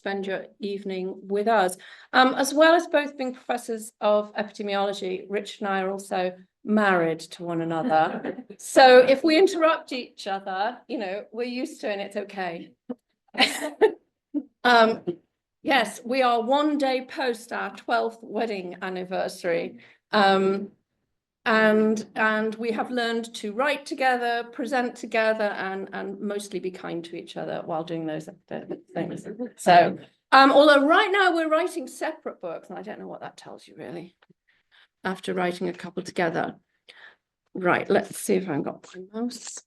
spend your evening with us. As well as both being professors of epidemiology, Richard and I are also married to one another. So if we interrupt each other, you know, we're used to it and it's okay. Yes, we are one day post our 12th wedding anniversary. And we have learned to write together, present together, and mostly be kind to each other while doing those things. So, although right now we're writing separate books, and I don't know what that tells you really, after writing a couple together. Right, let's see if I've got my mouse.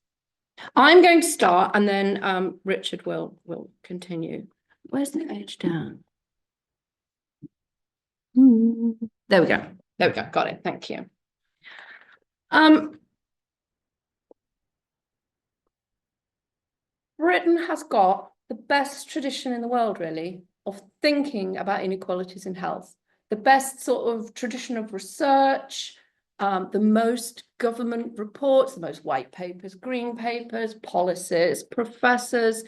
I'm going to start, and then Richard will continue. Where's the page down? There we go. There we go. Got it. Thank you. Britain has got the best tradition in the world, really, of thinking about inequalities in health. The best sort of tradition of research, the most government reports, the most white papers, green papers, policies, professors,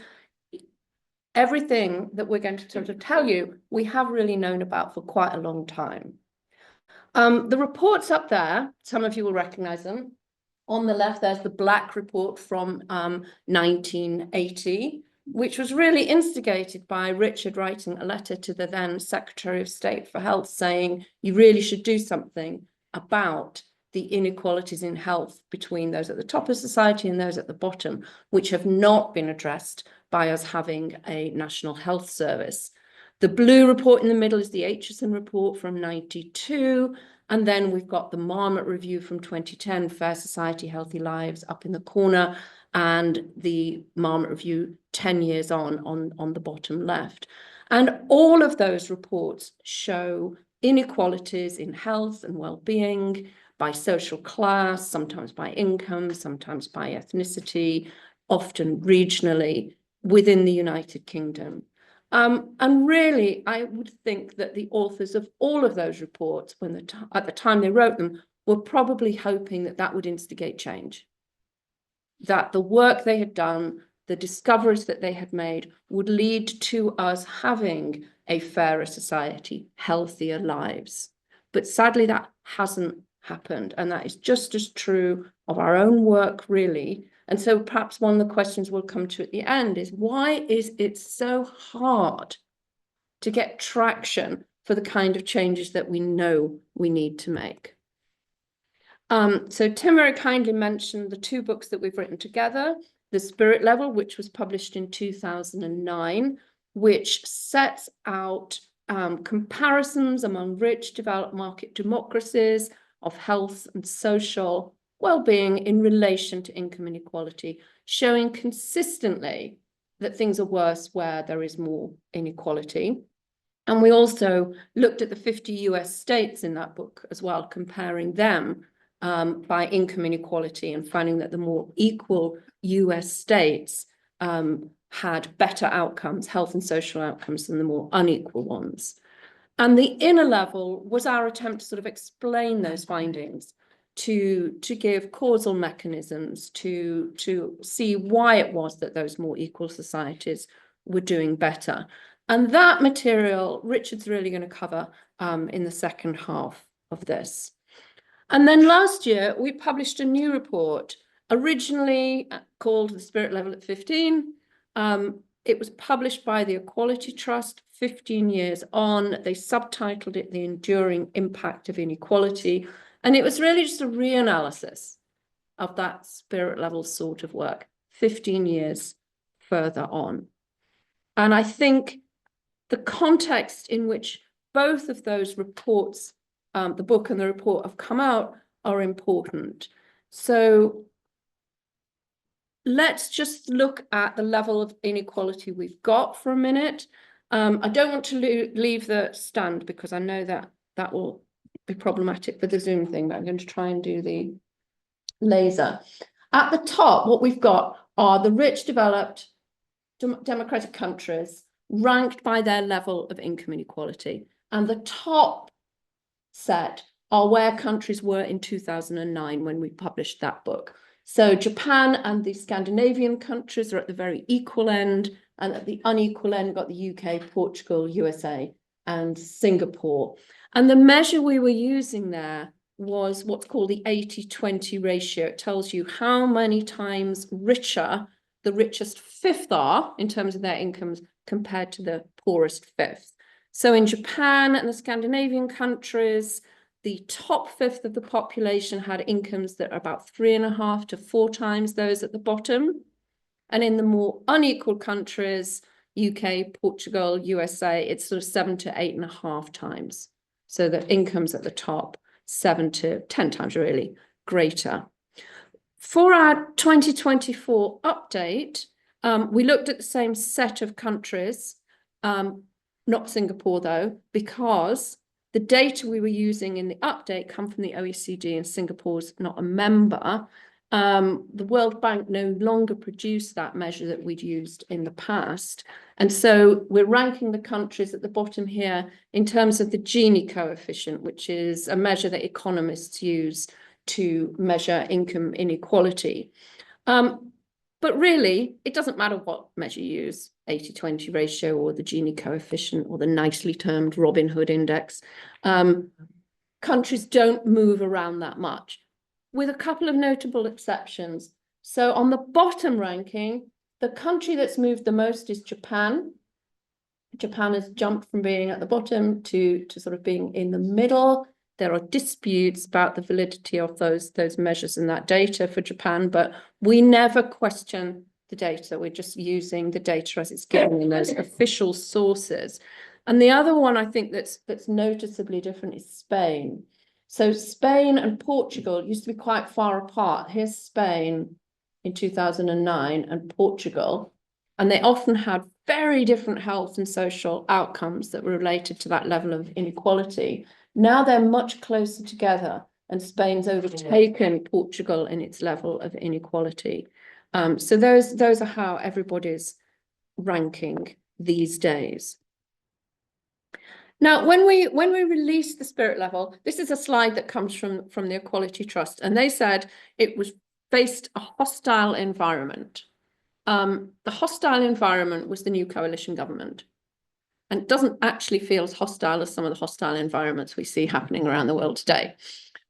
everything that we're going to sort of tell you, we have really known about for quite a long time. The reports up there, some of you will recognize them. On the left, there's the Black Report from 1980, which was really instigated by Richard writing a letter to the then Secretary of State for Health saying, you really should do something about the inequalities in health between those at the top of society and those at the bottom, which have not been addressed by us having a national health service. The blue report in the middle is the Aitchison report from 92. And then we've got the Marmot Review from 2010, Fair Society, Healthy Lives up in the corner, and the Marmot Review 10 years on the bottom left. And all of those reports show inequalities in health and well-being by social class, sometimes by income, sometimes by ethnicity, often regionally within the United Kingdom. And really, I would think that the authors of all of those reports, at the time they wrote them, were probably hoping that that would instigate change. That the work they had done, the discoveries that they had made, would lead to us having a fairer society, healthier lives. But sadly, that hasn't happened. And that is just as true of our own work, really. And so perhaps one of the questions we'll come to at the end is, why is it so hard to get traction for the kind of changes that we know we need to make? So Tim very kindly mentioned the two books that we've written together, The Spirit Level, which was published in 2009, which sets out comparisons among rich developed market democracies of health and social well-being in relation to income inequality, showing consistently that things are worse where there is more inequality. And we also looked at the 50 US states in that book as well, comparing them by income inequality and finding that the more equal US states had better outcomes, health and social outcomes, than the more unequal ones. And the inner level was our attempt to sort of explain those findings, to give causal mechanisms, to see why it was that those more equal societies were doing better. And that material, Richard's really going to cover in the second half of this. And then last year, we published a new report, originally called The Spirit Level at 15. It was published by the Equality Trust 15 years on. They subtitled it The Enduring Impact of Inequality. And it was really just a reanalysis of that spirit level sort of work 15 years further on. And I think the context in which both of those reports, the book and the report, have come out are important. So let's just look at the level of inequality we've got for a minute. I don't want to leave the stand because I know that that will be problematic for the Zoom thing, but I'm going to try and do the laser. At the top, what we've got are the rich, developed democratic countries ranked by their level of income inequality. And the top set are where countries were in 2009 when we published that book. So Japan and the Scandinavian countries are at the very equal end. And at the unequal end, we've got the UK, Portugal, USA, and Singapore. And the measure we were using there was what's called the 80-20 ratio. It tells you how many times richer the richest fifth are in terms of their incomes compared to the poorest fifth. So in Japan and the Scandinavian countries, the top fifth of the population had incomes that are about 3.5 to 4 times those at the bottom. And in the more unequal countries, UK, Portugal, USA, it's sort of 7 to 8.5 times. So the incomes at the top, 7 to 10 times really greater. For our 2024 update, we looked at the same set of countries, not Singapore though, because the data we were using in the update come from the OECD and Singapore's not a member. The World Bank no longer produced that measure that we'd used in the past. And so we're ranking the countries at the bottom here in terms of the Gini coefficient, which is a measure that economists use to measure income inequality. But really, it doesn't matter what measure you use, 80-20 ratio or the Gini coefficient or the nicely termed Robin Hood index. Countries don't move around that much, with a couple of notable exceptions. So on the bottom ranking, the country that's moved the most is Japan. Japan has jumped from being at the bottom to sort of being in the middle. There are disputes about the validity of those measures and that data for Japan, but we never question the data. We're just using the data as it's given in those official sources. And the other one I think that's noticeably different is Spain. So Spain and Portugal used to be quite far apart. Here's Spain in 2009 and Portugal, and they often had very different health and social outcomes that were related to that level of inequality. Now they're much closer together, and Spain's overtaken Portugal in its level of inequality. So those are how everybody's ranking these days. Now, when we released the spirit level, this is a slide that comes from the Equality Trust, and they said it was faced a hostile environment. The hostile environment was the new coalition government. And it doesn't actually feel as hostile as some of the hostile environments we see happening around the world today.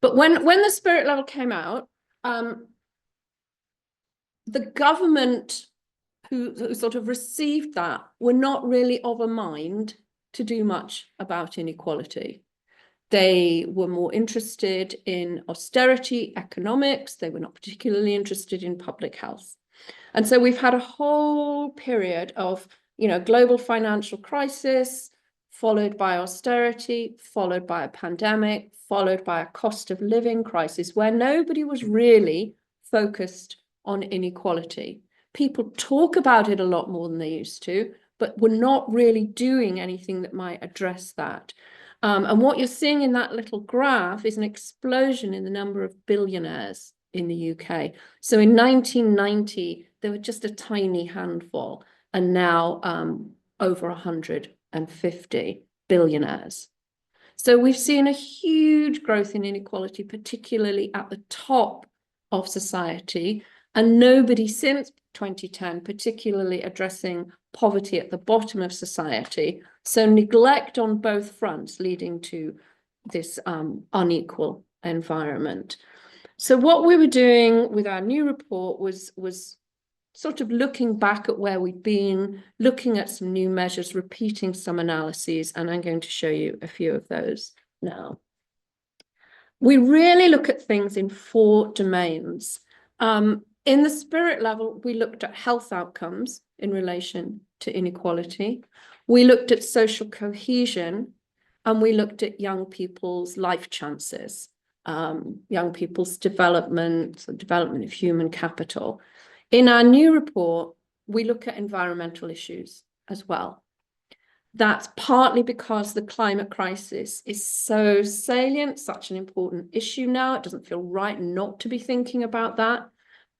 But when the spirit level came out, the government who sort of received that were not really of a mind to do much about inequality. They were more interested in austerity economics. They were not particularly interested in public health. And so we've had a whole period of global financial crisis, followed by austerity, followed by a pandemic, followed by a cost of living crisis, where nobody was really focused on inequality. People talk about it a lot more than they used to, but we're not really doing anything that might address that. And what you're seeing in that little graph is an explosion in the number of billionaires in the UK. So in 1990, there were just a tiny handful, and now over 150 billionaires. So we've seen a huge growth in inequality, particularly at the top of society, and nobody since 2010 particularly addressing poverty at the bottom of society. So neglect on both fronts, leading to this unequal environment. So what we were doing with our new report was sort of looking back at where we've been, looking at some new measures, repeating some analyses, and I'm going to show you a few of those now. We really look at things in 4 domains. In the spirit level, we looked at health outcomes in relation to inequality. We looked at social cohesion, and we looked at young people's life chances, young people's development of human capital. In our new report, we look at environmental issues as well. That's partly because the climate crisis is so salient, such an important issue now. It doesn't feel right not to be thinking about that,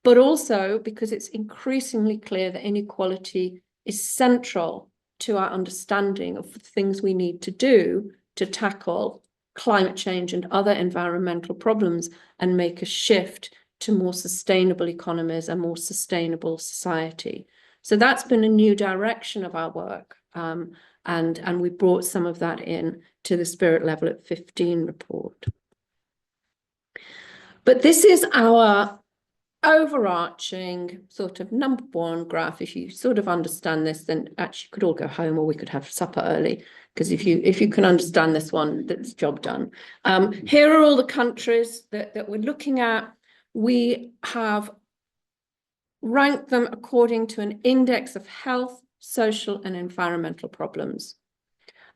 but also because it's increasingly clear that inequality is central to our understanding of the things we need to do to tackle climate change and other environmental problems and make a shift to more sustainable economies and more sustainable society. So that's been a new direction of our work. And we brought some of that in to the Spirit Level at 15 report. But this is our overarching sort of #1 graph. If you sort of understand this, then actually you could all go home, or we could have supper early, because if you can understand this one, that's job done. Here are all the countries that we're looking at. We have ranked them according to an index of health, social and environmental problems.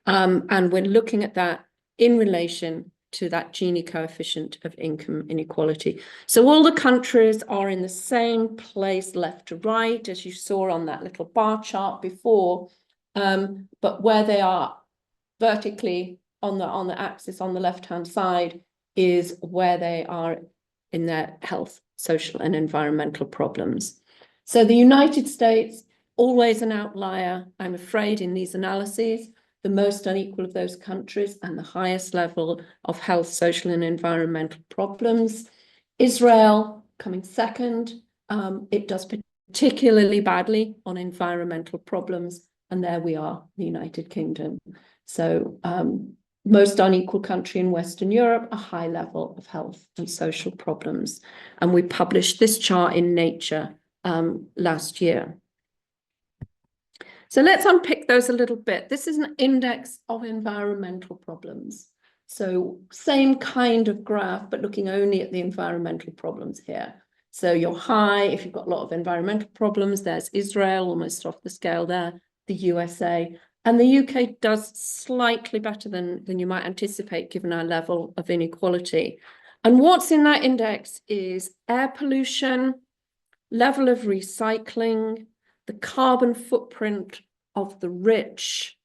And we're looking at that in relation to that Gini coefficient of income inequality. So all the countries are in the same place, left to right, as you saw on that little bar chart before, but where they are vertically on the axis on the left-hand side is where they are in their health, social and environmental problems. So the United States, always an outlier, I'm afraid, in these analyses, the most unequal of those countries and the highest level of health, social and environmental problems. Israel coming second. It does particularly badly on environmental problems. And there we are, the United Kingdom. So most unequal country in Western Europe, a high level of health and social problems. And we published this chart in Nature last year. So let's unpick those a little bit. This is an index of environmental problems. So same kind of graph, but looking only at the environmental problems here. So you're high if you've got a lot of environmental problems. There's Israel, almost off the scale there, the USA. And the UK does slightly better than you might anticipate, given our level of inequality. And what's in that index is air pollution, level of recycling, the carbon footprint of the rich,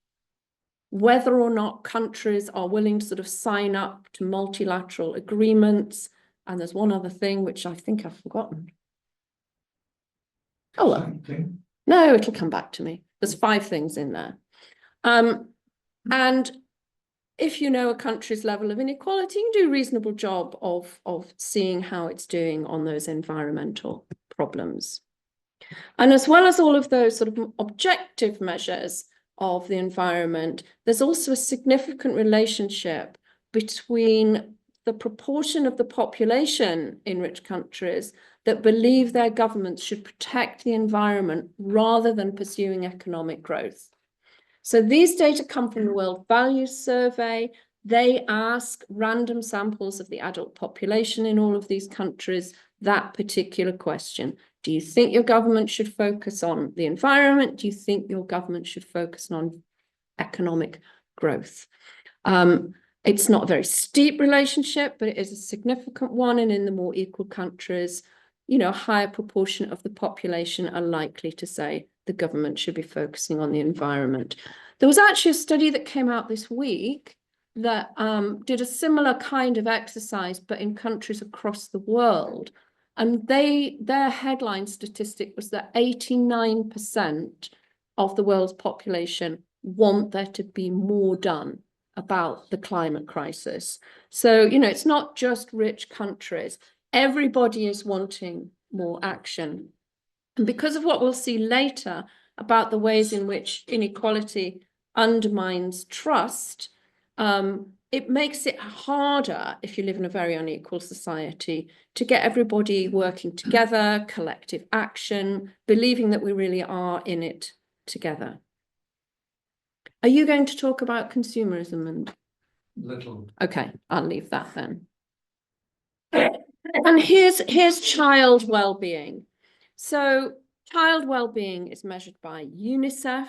whether or not countries are willing to sort of sign up to multilateral agreements. And there's one other thing, which I think I've forgotten. Oh, well, no, it'll come back to me. There's 5 things in there. And if you know a country's level of inequality, you can do a reasonable job of seeing how it's doing on those environmental problems. And as well as all of those sort of objective measures of the environment, there's also a significant relationship between the proportion of the population in rich countries that believe their governments should protect the environment rather than pursuing economic growth. So these data come from the World Values Survey. They ask random samples of the adult population in all of these countries that particular question. Do you think your government should focus on the environment? Do you think your government should focus on economic growth? It's not a very steep relationship, but it is a significant one. And in the more equal countries, you know, a higher proportion of the population are likely to say the government should be focusing on the environment. There was actually a study that came out this week that did a similar kind of exercise, but in countries across the world. And their headline statistic was that 89% of the world's population want there to be more done about the climate crisis. So, you know, it's not just rich countries. Everybody is wanting more action. And because of what we'll see later about the ways in which inequality undermines trust, it makes it harder, if you live in a very unequal society, to get everybody working together, collective action, believing that we really are in it together. Are you going to talk about consumerism? And little. Okay, I'll leave that then. And here's child well-being. So child well-being is measured by UNICEF.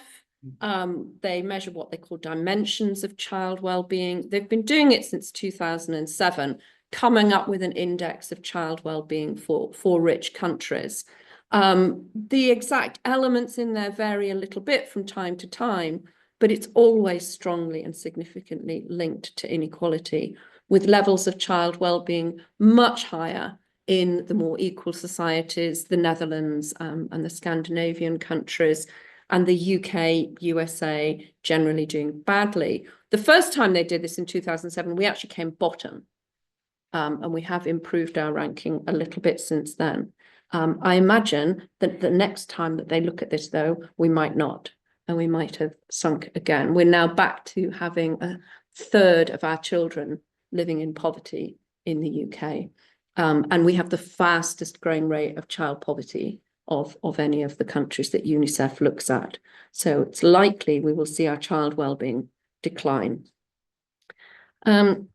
They measure what they call dimensions of child well-being. They've been doing it since 2007, coming up with an index of child well-being for rich countries. The exact elements in there vary a little bit from time to time, but it's always strongly and significantly linked to inequality, with levels of child well-being much higher in the more equal societies, the Netherlands and the Scandinavian countries, and the UK, USA generally doing badly. The first time they did this in 2007, we actually came bottom, and we have improved our ranking a little bit since then. I imagine that the next time that they look at this, though, we might not, and we might have sunk again. We're now back to having a third of our children living in poverty in the UK. And we have the fastest growing rate of child poverty of any of the countries that UNICEF looks at. So it's likely we will see our child wellbeing decline. And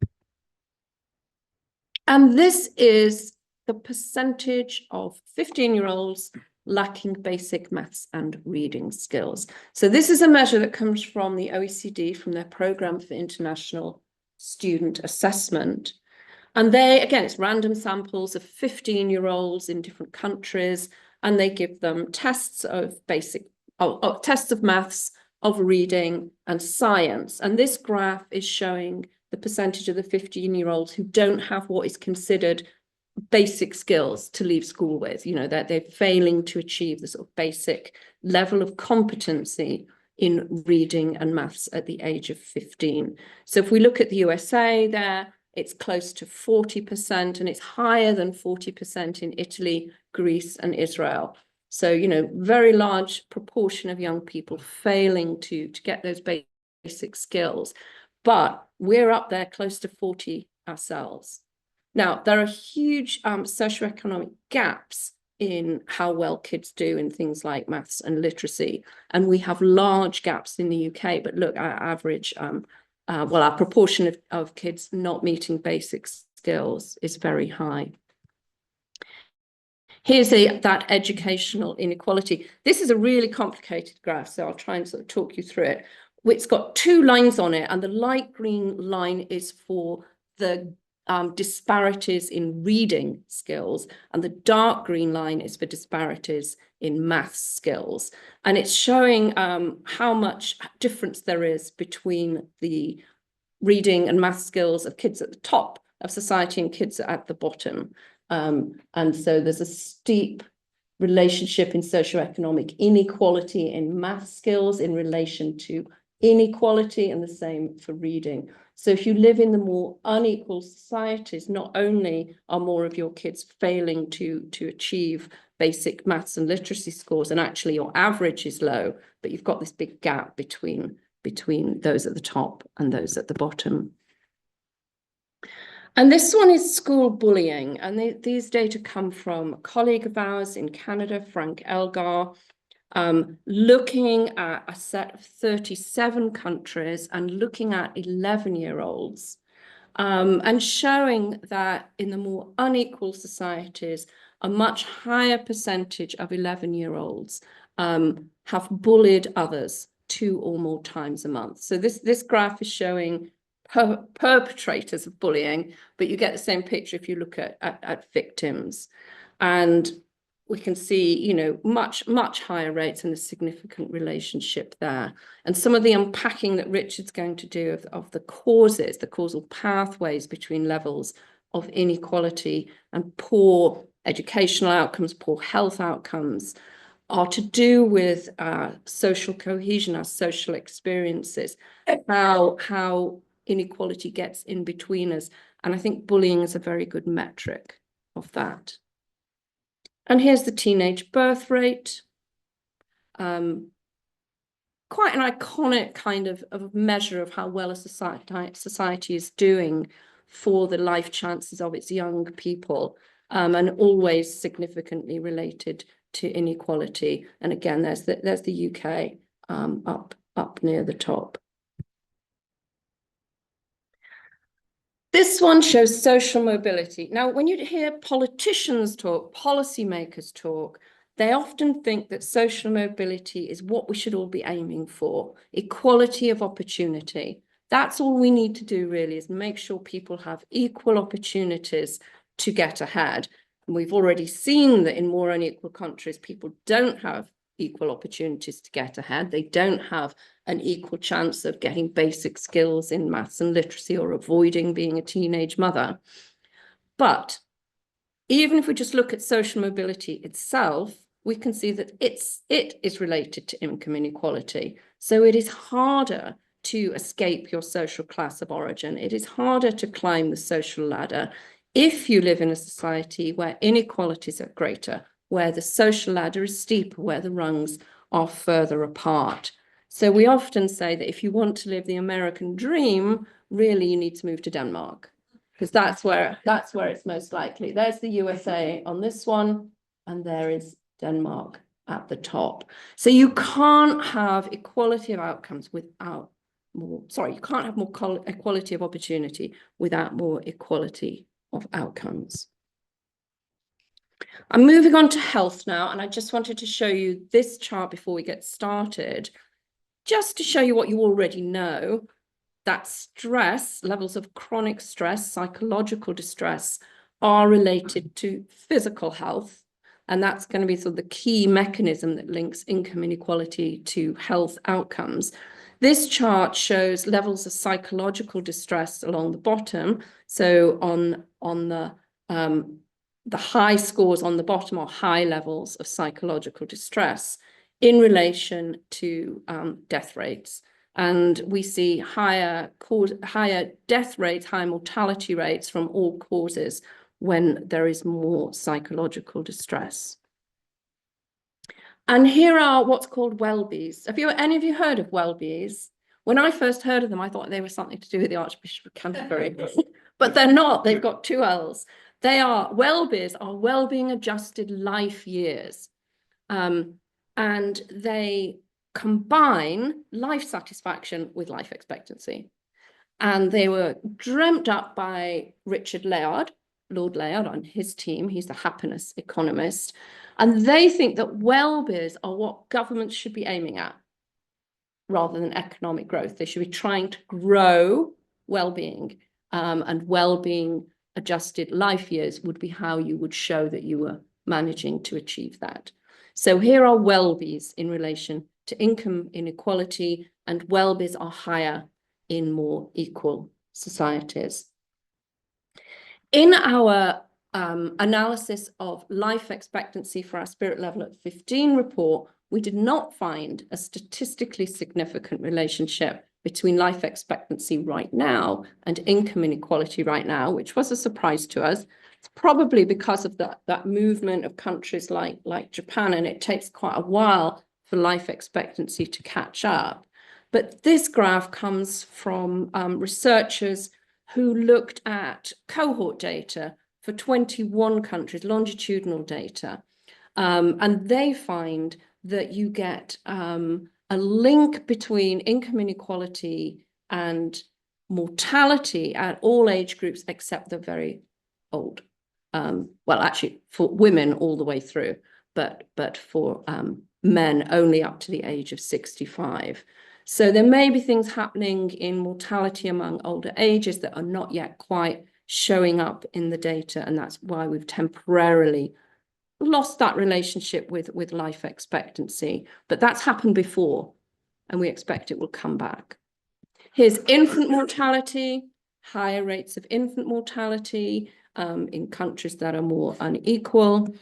this is the percentage of 15-year-olds lacking basic maths and reading skills. So this is a measure that comes from the OECD, from their Programme for International Student Assessment. And they, again, it's random samples of 15-year-olds in different countries, and they give them tests of tests of maths, of reading and science. And this graph is showing the percentage of the 15-year-olds who don't have what is considered basic skills to leave school with, you know, that they're failing to achieve the sort of basic level of competency in reading and maths at the age of 15. So if we look at the USA there, it's close to 40%, and it's higher than 40% in Italy, Greece, and Israel. So, you know, very large proportion of young people failing to get those basic skills. But we're up there close to 40 ourselves. Now, there are huge socioeconomic gaps in how well kids do in things like maths and literacy. And we have large gaps in the UK, but look, our average, our proportion of kids not meeting basic skills is very high. Here's that educational inequality. This is a really complicated graph, so I'll try and sort of talk you through it. It's got two lines on it, and the light green line is for the disparities in reading skills, and the dark green line is for disparities in maths skills. And it's showing how much difference there is between the reading and math skills of kids at the top of society and kids at the bottom. And so there's a steep relationship in socioeconomic inequality in math skills in relation to inequality, and the same for reading. So if you live in the more unequal societies, not only are more of your kids failing to achieve basic maths and literacy scores, and actually your average is low, but you've got this big gap between those at the top and those at the bottom. And this one is school bullying. And these data come from a colleague of ours in Canada, Frank Elgar, looking at a set of 37 countries and looking at 11-year-olds, and showing that in the more unequal societies, a much higher percentage of 11-year-olds have bullied others 2 or more times a month. So this graph is showing perpetrators of bullying, but you get the same picture if you look at victims. And we can see, you know, much higher rates and a significant relationship there. And some of the unpacking that Richard's going to do of the causes, the causal pathways between levels of inequality and poor educational outcomes, poor health outcomes, are to do with social cohesion, our social experiences, how inequality gets in between us. And I think bullying is a very good metric of that. And here's the teenage birth rate. Quite an iconic kind of measure of how well a society is doing for the life chances of its young people, and always significantly related to inequality. And again, there's the UK up near the top. This one shows social mobility. Now, when you hear politicians talk, policymakers talk, they often think that social mobility is what we should all be aiming for, equality of opportunity. That's all we need to do, really, is make sure people have equal opportunities to get ahead. And we've already seen that in more unequal countries, people don't have equal opportunities to get ahead. They don't have an equal chance of getting basic skills in maths and literacy or avoiding being a teenage mother. But even if we just look at social mobility itself, we can see that it is related to income inequality. So it is harder to escape your social class of origin. It is harder to climb the social ladder if you live in a society where inequalities are greater, where the social ladder is steeper, where the rungs are further apart. So we often say that if you want to live the American dream, really you need to move to Denmark, because that's where it's most likely. There's the USA on this one, and there is Denmark at the top. So you can't have equality of outcomes without more, sorry, you can't have more equality of opportunity without more equality of outcomes. I'm moving on to health now, and I just wanted to show you this chart before we get started, just to show you what you already know, that stress, levels of chronic stress, psychological distress, are related to physical health. And that's going to be sort of the key mechanism that links income inequality to health outcomes. This chart shows levels of psychological distress along the bottom. So on the high scores on the bottom are high levels of psychological distress in relation to death rates. And we see higher death rates, higher mortality rates from all causes when there is more psychological distress. And here are what's called wellbees. Have any of you heard of wellbees? When I first heard of them, I thought they were something to do with the Archbishop of Canterbury, but they're not. They've got two L's. Wellbees are well-being adjusted life years. And they combine life satisfaction with life expectancy. And they were dreamt up by Richard Layard, Lord Layard, on his team. He's the happiness economist. And they think that well-beers are what governments should be aiming at rather than economic growth. They should be trying to grow well-being, and well-being adjusted life years would be how you would show that you were managing to achieve that. So here are well-bees in relation to income inequality, and well-bees are higher in more equal societies. In our analysis of life expectancy for our spirit level at 15 report, we did not find a statistically significant relationship between life expectancy right now and income inequality right now, which was a surprise to us. It's probably because of that movement of countries like Japan, and it takes quite a while for life expectancy to catch up. But this graph comes from researchers who looked at cohort data for 21 countries, longitudinal data, and they find that you get a link between income inequality and mortality at all age groups except the very old. Well, actually, for women all the way through, but for men only up to the age of 65. So there may be things happening in mortality among older ages that are not yet quite showing up in the data, and that's why we've temporarily lost that relationship with life expectancy. But that's happened before, and we expect it will come back. Here's infant mortality, higher rates of infant mortality in countries that are more unequal.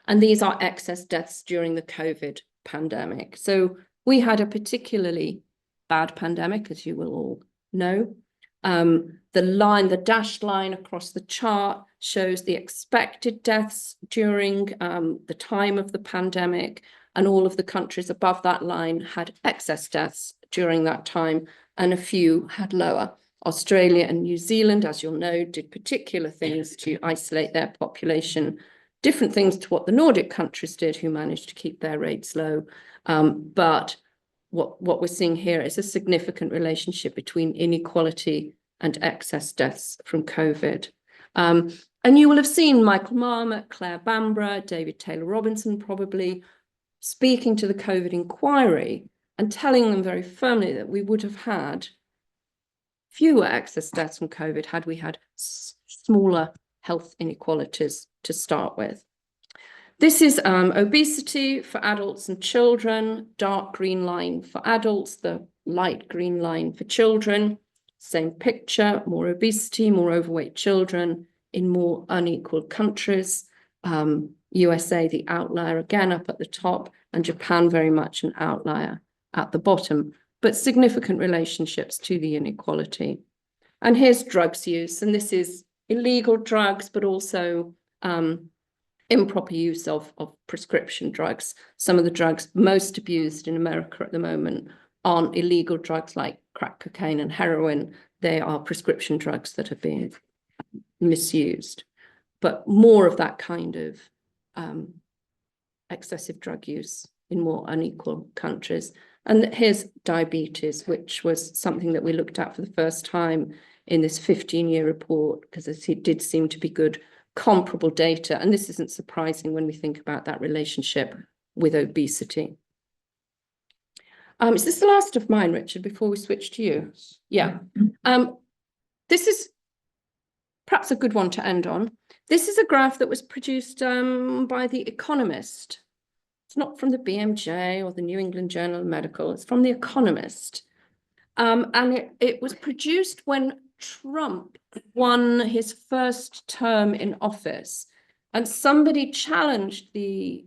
And these are excess deaths during the COVID pandemic. So we had a particularly bad pandemic, as you will all know. The dashed line across the chart shows the expected deaths during the time of the pandemic, and all of the countries above that line had excess deaths during that time, and a few had lower. Australia and New Zealand, as you'll know, did particular things to isolate their population, different things to what the Nordic countries did, who managed to keep their rates low. But what we're seeing here is a significant relationship between inequality and excess deaths from COVID. And you will have seen Michael Marmot, Claire Bamborough, David Taylor Robinson probably speaking to the COVID inquiry and telling them very firmly that we would have had fewer excess deaths from COVID had we had smaller health inequalities to start with. This is obesity for adults and children, dark green line for adults, the light green line for children. Same picture, more obesity, more overweight children in more unequal countries. USA, the outlier again up at the top, and Japan very much an outlier at the bottom, but significant relationships to the inequality. And here's drugs use, and this is illegal drugs, but also improper use of prescription drugs. Some of the drugs most abused in America at the moment aren't illegal drugs like crack cocaine and heroin. They are prescription drugs that are being misused. But more of that kind of excessive drug use in more unequal countries. And here's diabetes, which was something that we looked at for the first time in this 15-year report, because it did seem to be good comparable data. And this isn't surprising when we think about that relationship with obesity. Is this the last of mine, Richard, before we switch to you? Yes. Yeah. This is perhaps a good one to end on. This is a graph that was produced by The Economist. It's not from the BMJ or the New England Journal of Medical. It's from The Economist. And it was produced when Trump won his first term in office. And somebody challenged the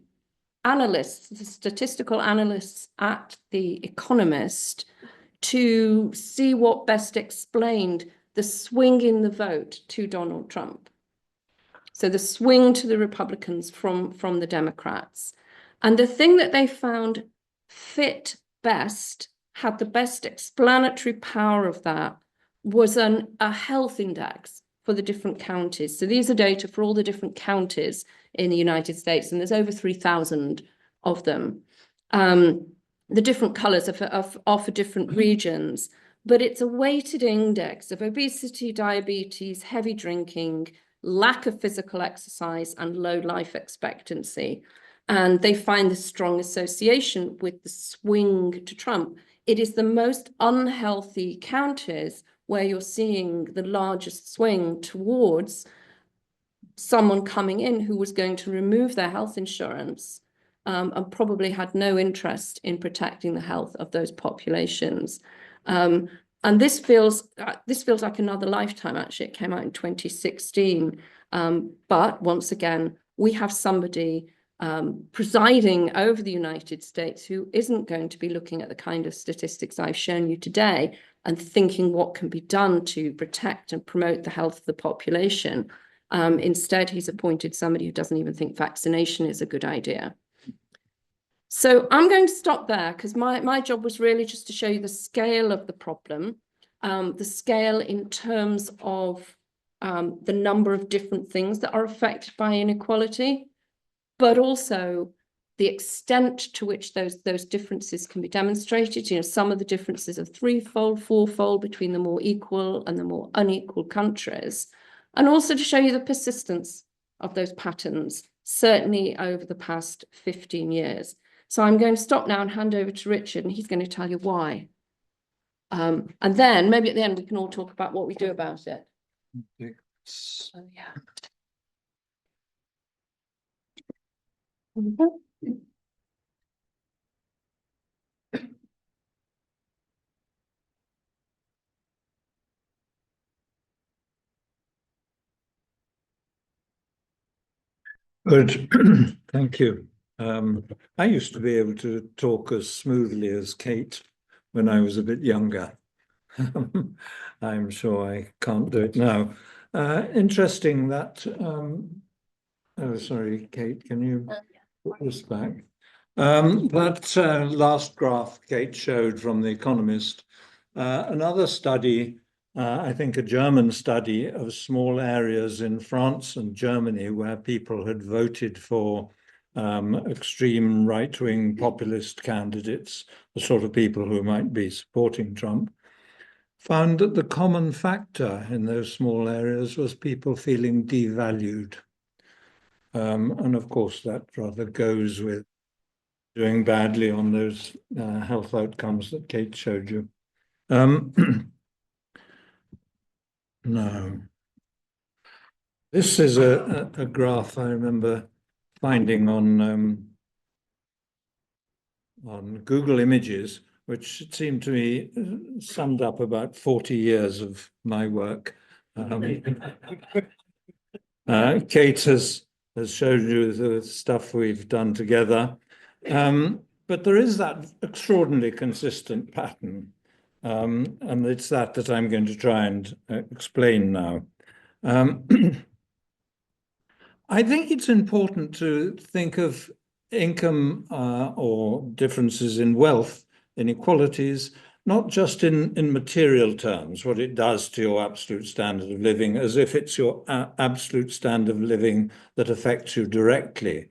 analysts, the statistical analysts at The Economist, to see what best explained the swing in the vote to Donald Trump. So the swing to the Republicans from the Democrats. And the thing that they found fit best, had the best explanatory power of that, was a health index for the different counties. So these are data for all the different counties in the United States, and there's over 3,000 of them. The different colors are for different regions, but it's a weighted index of obesity, diabetes, heavy drinking, lack of physical exercise, and low life expectancy. And they find the strong association with the swing to Trump. It is the most unhealthy counties where you're seeing the largest swing towards someone coming in who was going to remove their health insurance and probably had no interest in protecting the health of those populations. And this feels like another lifetime, actually. It came out in 2016. But once again, we have somebody presiding over the United States who isn't going to be looking at the kind of statistics I've shown you today and thinking what can be done to protect and promote the health of the population. Instead, he's appointed somebody who doesn't even think vaccination is a good idea. So I'm going to stop there because my job was really just to show you the scale of the problem, the scale in terms of the number of different things that are affected by inequality, but also the extent to which those differences can be demonstrated. You know, some of the differences are threefold, fourfold between the more equal and the more unequal countries, and also to show you the persistence of those patterns, certainly over the past 15 years. So I'm going to stop now and hand over to Richard, and he's going to tell you why. And then maybe at the end, we can all talk about what we do about it. Okay. So, yeah. Good. Thank you. I used to be able to talk as smoothly as Kate when I was a bit younger. I'm sure I can't do it now. Interesting that, oh, sorry, Kate, can you put this back? That last graph Kate showed from The Economist, another study, I think a German study of small areas in France and Germany where people had voted for extreme right-wing populist candidates, the sort of people who might be supporting Trump, found that the common factor in those small areas was people feeling devalued. And of course, that rather goes with doing badly on those health outcomes that Kate showed you. No. This is a graph I remember finding on Google Images, which seemed to me summed up about 40 years of my work. Kate has showed you the stuff we've done together. But there is that extraordinarily consistent pattern. And it's that I'm going to try and explain now. I think it's important to think of income or differences in wealth, inequalities, not just in material terms, what it does to your absolute standard of living, as if it's your absolute standard of living that affects you directly.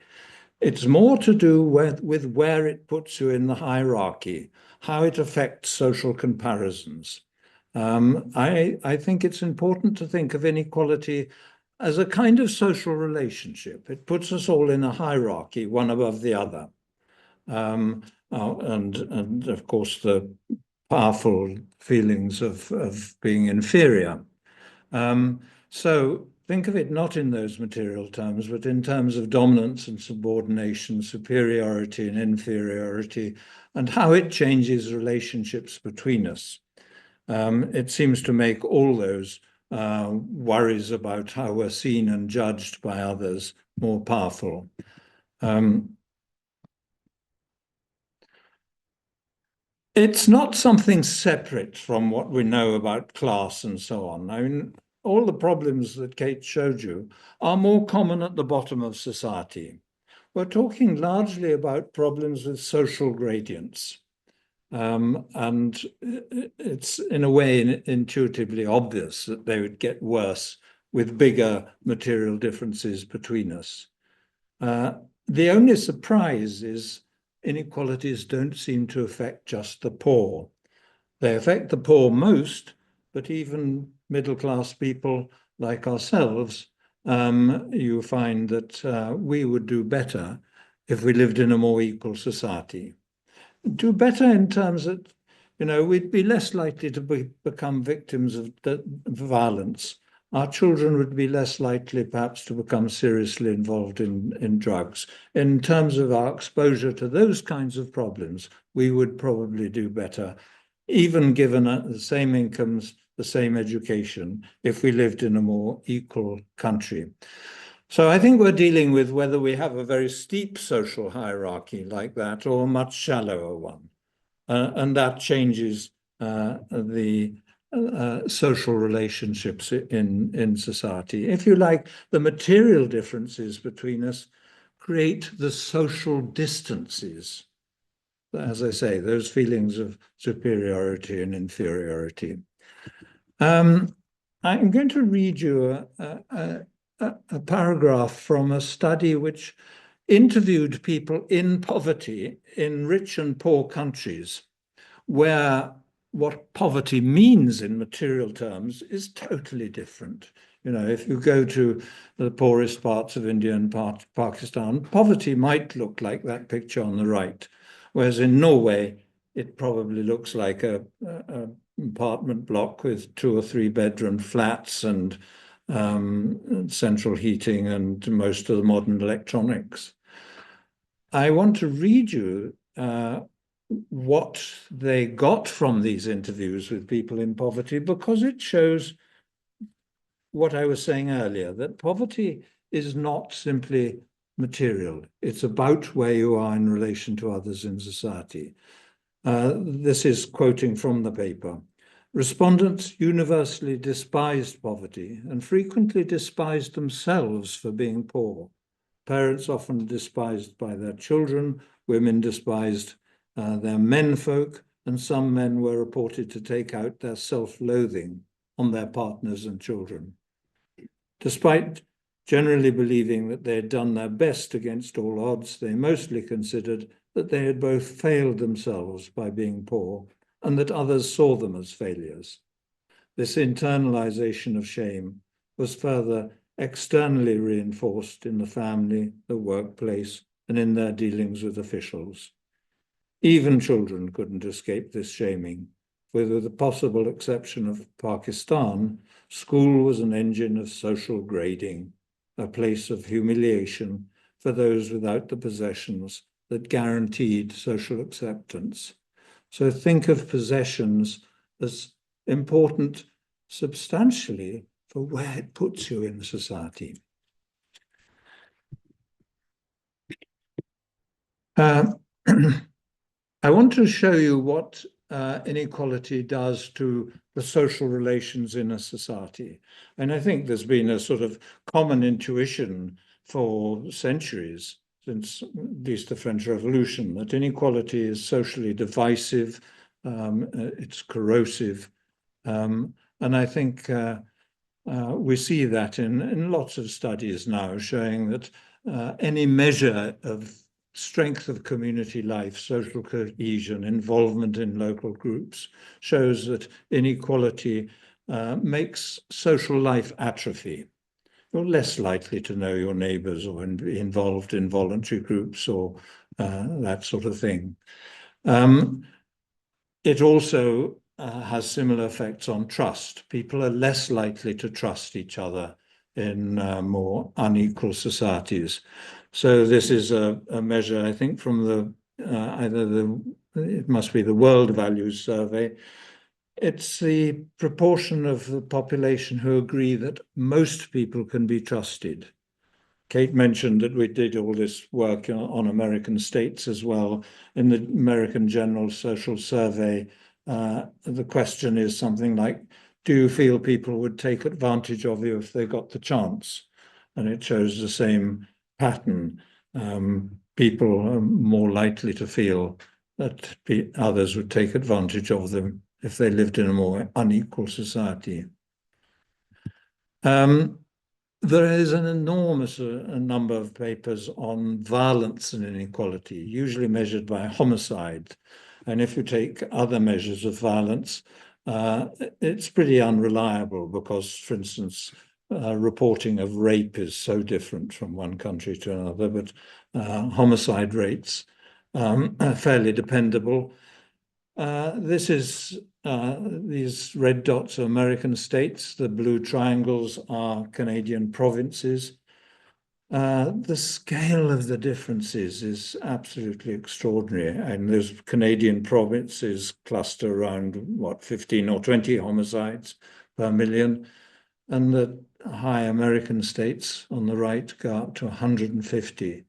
It's more to do with where it puts you in the hierarchy, how it affects social comparisons. I think it's important to think of inequality as a kind of social relationship. It puts us all in a hierarchy, one above the other. And of course, the powerful feelings of being inferior. So think of it not in those material terms, but in terms of dominance and subordination, superiority and inferiority, and how it changes relationships between us. It seems to make all those worries about how we're seen and judged by others more powerful. It's not something separate from what we know about class and so on. I mean, all the problems that Kate showed you are more common at the bottom of society. We're talking largely about problems with social gradients. And it's in a way intuitively obvious that they would get worse with bigger material differences between us. The only surprise is inequalities don't seem to affect just the poor. They affect the poor most, but even middle-class people like ourselves, you find that we would do better if we lived in a more equal society. Do better in terms that, we'd be less likely to become victims of violence. Our children would be less likely perhaps to become seriously involved in drugs. In terms of our exposure to those kinds of problems, we would probably do better, even given the same incomes, the same education, if we lived in a more equal country. So I think we're dealing with whether we have a very steep social hierarchy like that or a much shallower one. And that changes the social relationships in society. If you like, the material differences between us create the social distances. As I say, those feelings of superiority and inferiority. I'm going to read you a paragraph from a study which interviewed people in poverty in rich and poor countries, where what poverty means in material terms is totally different. If you go to the poorest parts of India and Pakistan, poverty might look like that picture on the right, whereas in Norway, it probably looks like a apartment block with 2 or 3 bedroom flats and central heating and most of the modern electronics. I want to read you what they got from these interviews with people in poverty, because it shows what I was saying earlier, that poverty is not simply material. It's about where you are in relation to others in society. This is quoting from the paper. Respondents universally despised poverty and frequently despised themselves for being poor. Parents often despised by their children, women despised their menfolk, and some men were reported to take out their self-loathing on their partners and children. Despite generally believing that they had done their best against all odds, they mostly considered that they had both failed themselves by being poor and that others saw them as failures. This internalization of shame was further externally reinforced in the family, the workplace, and in their dealings with officials. Even children couldn't escape this shaming. With the possible exception of Pakistan, school was an engine of social grading, a place of humiliation for those without the possessions that guaranteed social acceptance. So think of possessions as important substantially for where it puts you in society. I want to show you what inequality does to the social relations in a society. And I think there's been a sort of common intuition for centuries, since at least the French Revolution, that inequality is socially divisive, it's corrosive. And I think we see that in lots of studies now, showing that any measure of strength of community life, social cohesion, involvement in local groups, shows that inequality makes social life atrophy. You're less likely to know your neighbours or be involved in voluntary groups or that sort of thing. It also has similar effects on trust. People are less likely to trust each other in more unequal societies. So this is a measure, I think, from it must be the World Values Survey. It's the proportion of the population who agree that most people can be trusted. Kate mentioned that we did all this work on American states as well. In the American General Social Survey, the question is something like, do you feel people would take advantage of you if they got the chance? And it shows the same pattern. People are more likely to feel that others would take advantage of them if they lived in a more unequal society. There is an enormous number of papers on violence and inequality, usually measured by homicide. And if you take other measures of violence, it's pretty unreliable because, for instance, reporting of rape is so different from one country to another, but homicide rates are fairly dependable. This is these red dots are American states. The blue triangles are Canadian provinces. The scale of the differences is absolutely extraordinary. And those Canadian provinces cluster around, what, 15 or 20 homicides per million. And the high American states on the right go up to 150.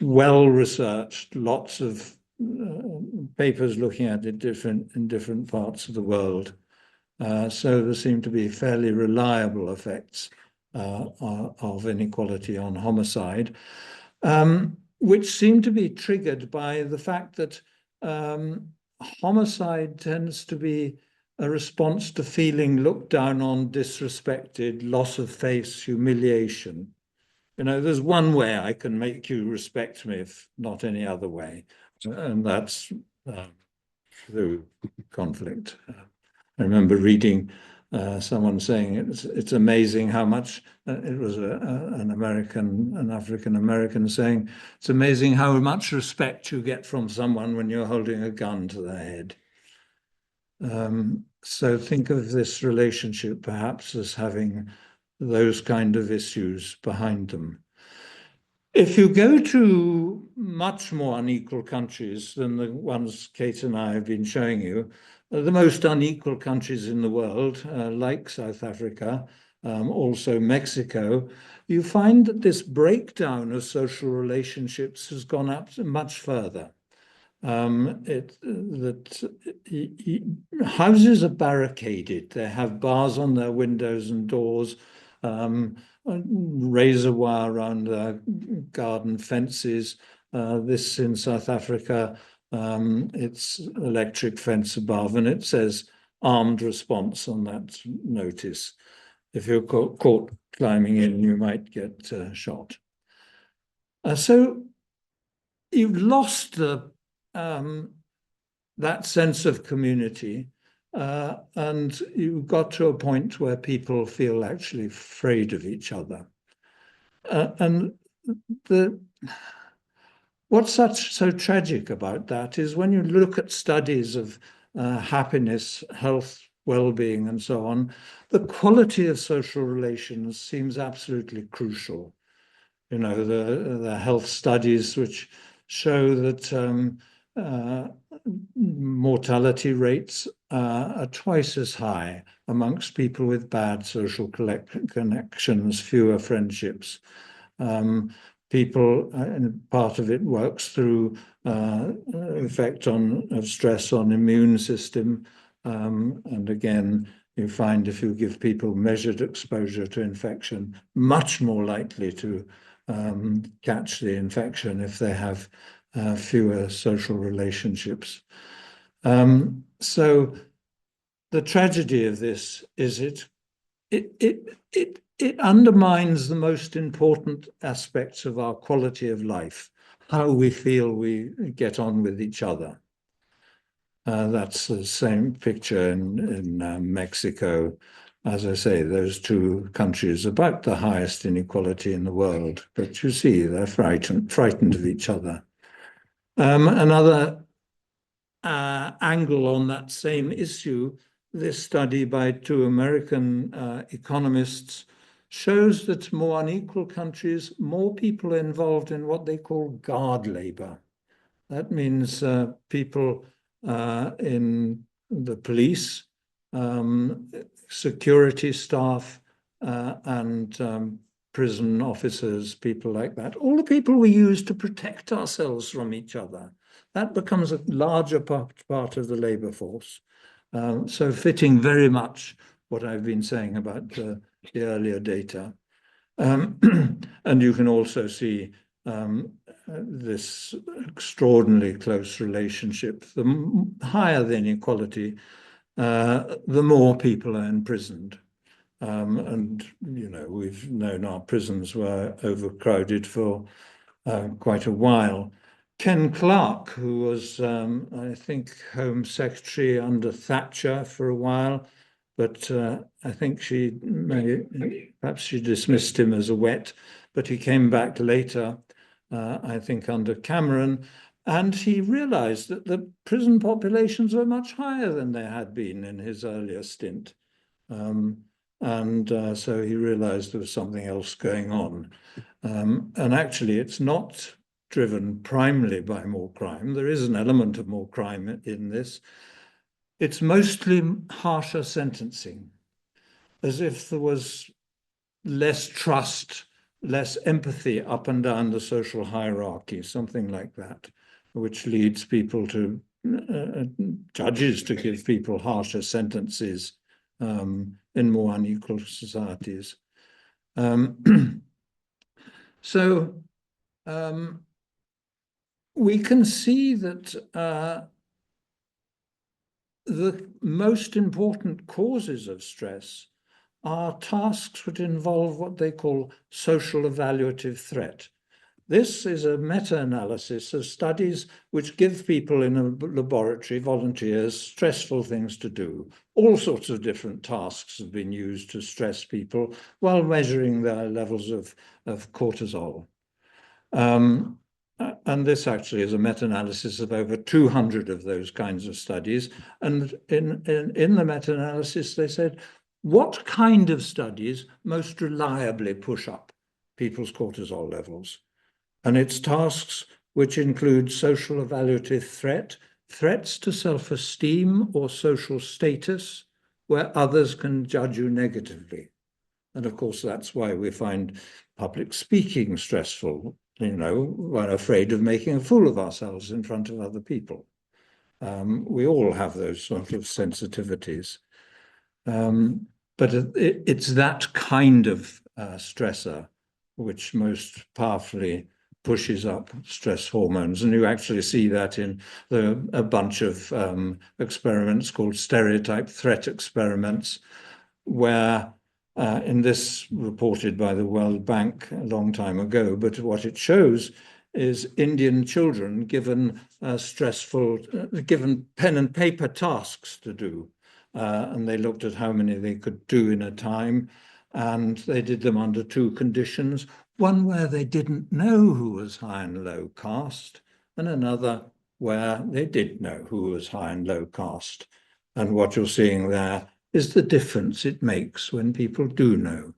Well researched, lots of papers looking at it in different parts of the world. So there seem to be fairly reliable effects of inequality on homicide, which seem to be triggered by the fact that homicide tends to be a response to feeling looked down on, disrespected, loss of face, humiliation. You know, there's one way I can make you respect me, if not any other way, and that's through conflict. I remember reading someone saying it's amazing how much, it was an African American saying, it's amazing how much respect you get from someone when you're holding a gun to their head. So think of this relationship perhaps as having those kind of issues behind them. If you go to much more unequal countries than the ones Kate and I have been showing you, the most unequal countries in the world, like South Africa, also Mexico, you find that this breakdown of social relationships has gone up much further. Houses are barricaded. They have bars on their windows and doors, razor wire around garden fences. This in South Africa, it's electric fence above, and it says armed response on that notice. If you're caught climbing in, you might get shot. So you've lost that sense of community, and you got to a point where people feel actually afraid of each other. And what's so tragic about that is when you look at studies of happiness, health, well-being, and so on, the quality of social relations seems absolutely crucial. You know, the health studies which show that mortality rates are twice as high amongst people with bad social connections, fewer friendships. People, and part of it works through effect of stress on immune system. And again, you find if you give people measured exposure to infection, much more likely to catch the infection if they have fewer social relationships. So the tragedy of this is it undermines the most important aspects of our quality of life, how we feel we get on with each other. That's the same picture in Mexico. As I say, those two countries about the highest inequality in the world, but you see they're frightened of each other. Another angle on that same issue, this study by two American economists shows that more unequal countries, more people are involved in what they call guard labor. That means people in the police, security staff, and prison officers, people like that. All the people we use to protect ourselves from each other. That becomes a larger part of the labour force. So fitting very much what I've been saying about the earlier data. And you can also see this extraordinarily close relationship. The higher the inequality, the more people are imprisoned. And, you know, we've known our prisons were overcrowded for quite a while. Ken Clarke, who was, I think, Home Secretary under Thatcher for a while, but I think perhaps she dismissed him as a wet, but he came back later, I think under Cameron, and he realized that the prison populations were much higher than they had been in his earlier stint. So he realized there was something else going on. And actually, it's not driven primarily by more crime. There is an element of more crime in this. It's mostly harsher sentencing, as if there was less trust, less empathy up and down the social hierarchy, something like that, which leads people to, judges to give people harsher sentences in more unequal societies. So we can see that the most important causes of stress are tasks that involve what they call social evaluative threat. This is a meta-analysis of studies which give people in a laboratory, volunteers, stressful things to do. All sorts of different tasks have been used to stress people while measuring their levels of cortisol. And this actually is a meta-analysis of over 200 of those kinds of studies. And in the meta-analysis, they said, what kind of studies most reliably push up people's cortisol levels? And it's tasks which include social evaluative threat, threats to self-esteem or social status, where others can judge you negatively. And of course, that's why we find public speaking stressful. You know, we're afraid of making a fool of ourselves in front of other people. We all have those sort of sensitivities. But it's that kind of stressor which most powerfully pushes up stress hormones. And you actually see that in a bunch of experiments called stereotype threat experiments, where in this reported by the World Bank a long time ago, but what it shows is Indian children given given pen and paper tasks to do. And they looked at how many they could do in a time, and they did them under two conditions. One where they didn't know who was high and low caste, and another where they did know who was high and low caste. And what you're seeing there is the difference it makes when people do know.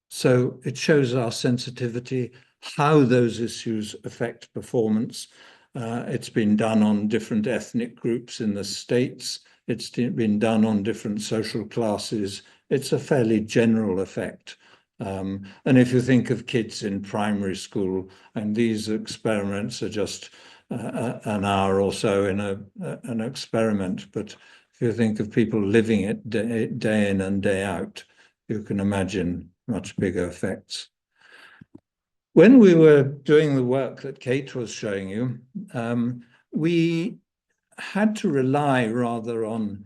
So it shows our sensitivity, how those issues affect performance. It's been done on different ethnic groups in the States. It's been done on different social classes. It's a fairly general effect. And if you think of kids in primary school, and these experiments are just an hour or so in an experiment, but if you think of people living it day in and day out, you can imagine much bigger effects. When we were doing the work that Kate was showing you, we had to rely rather on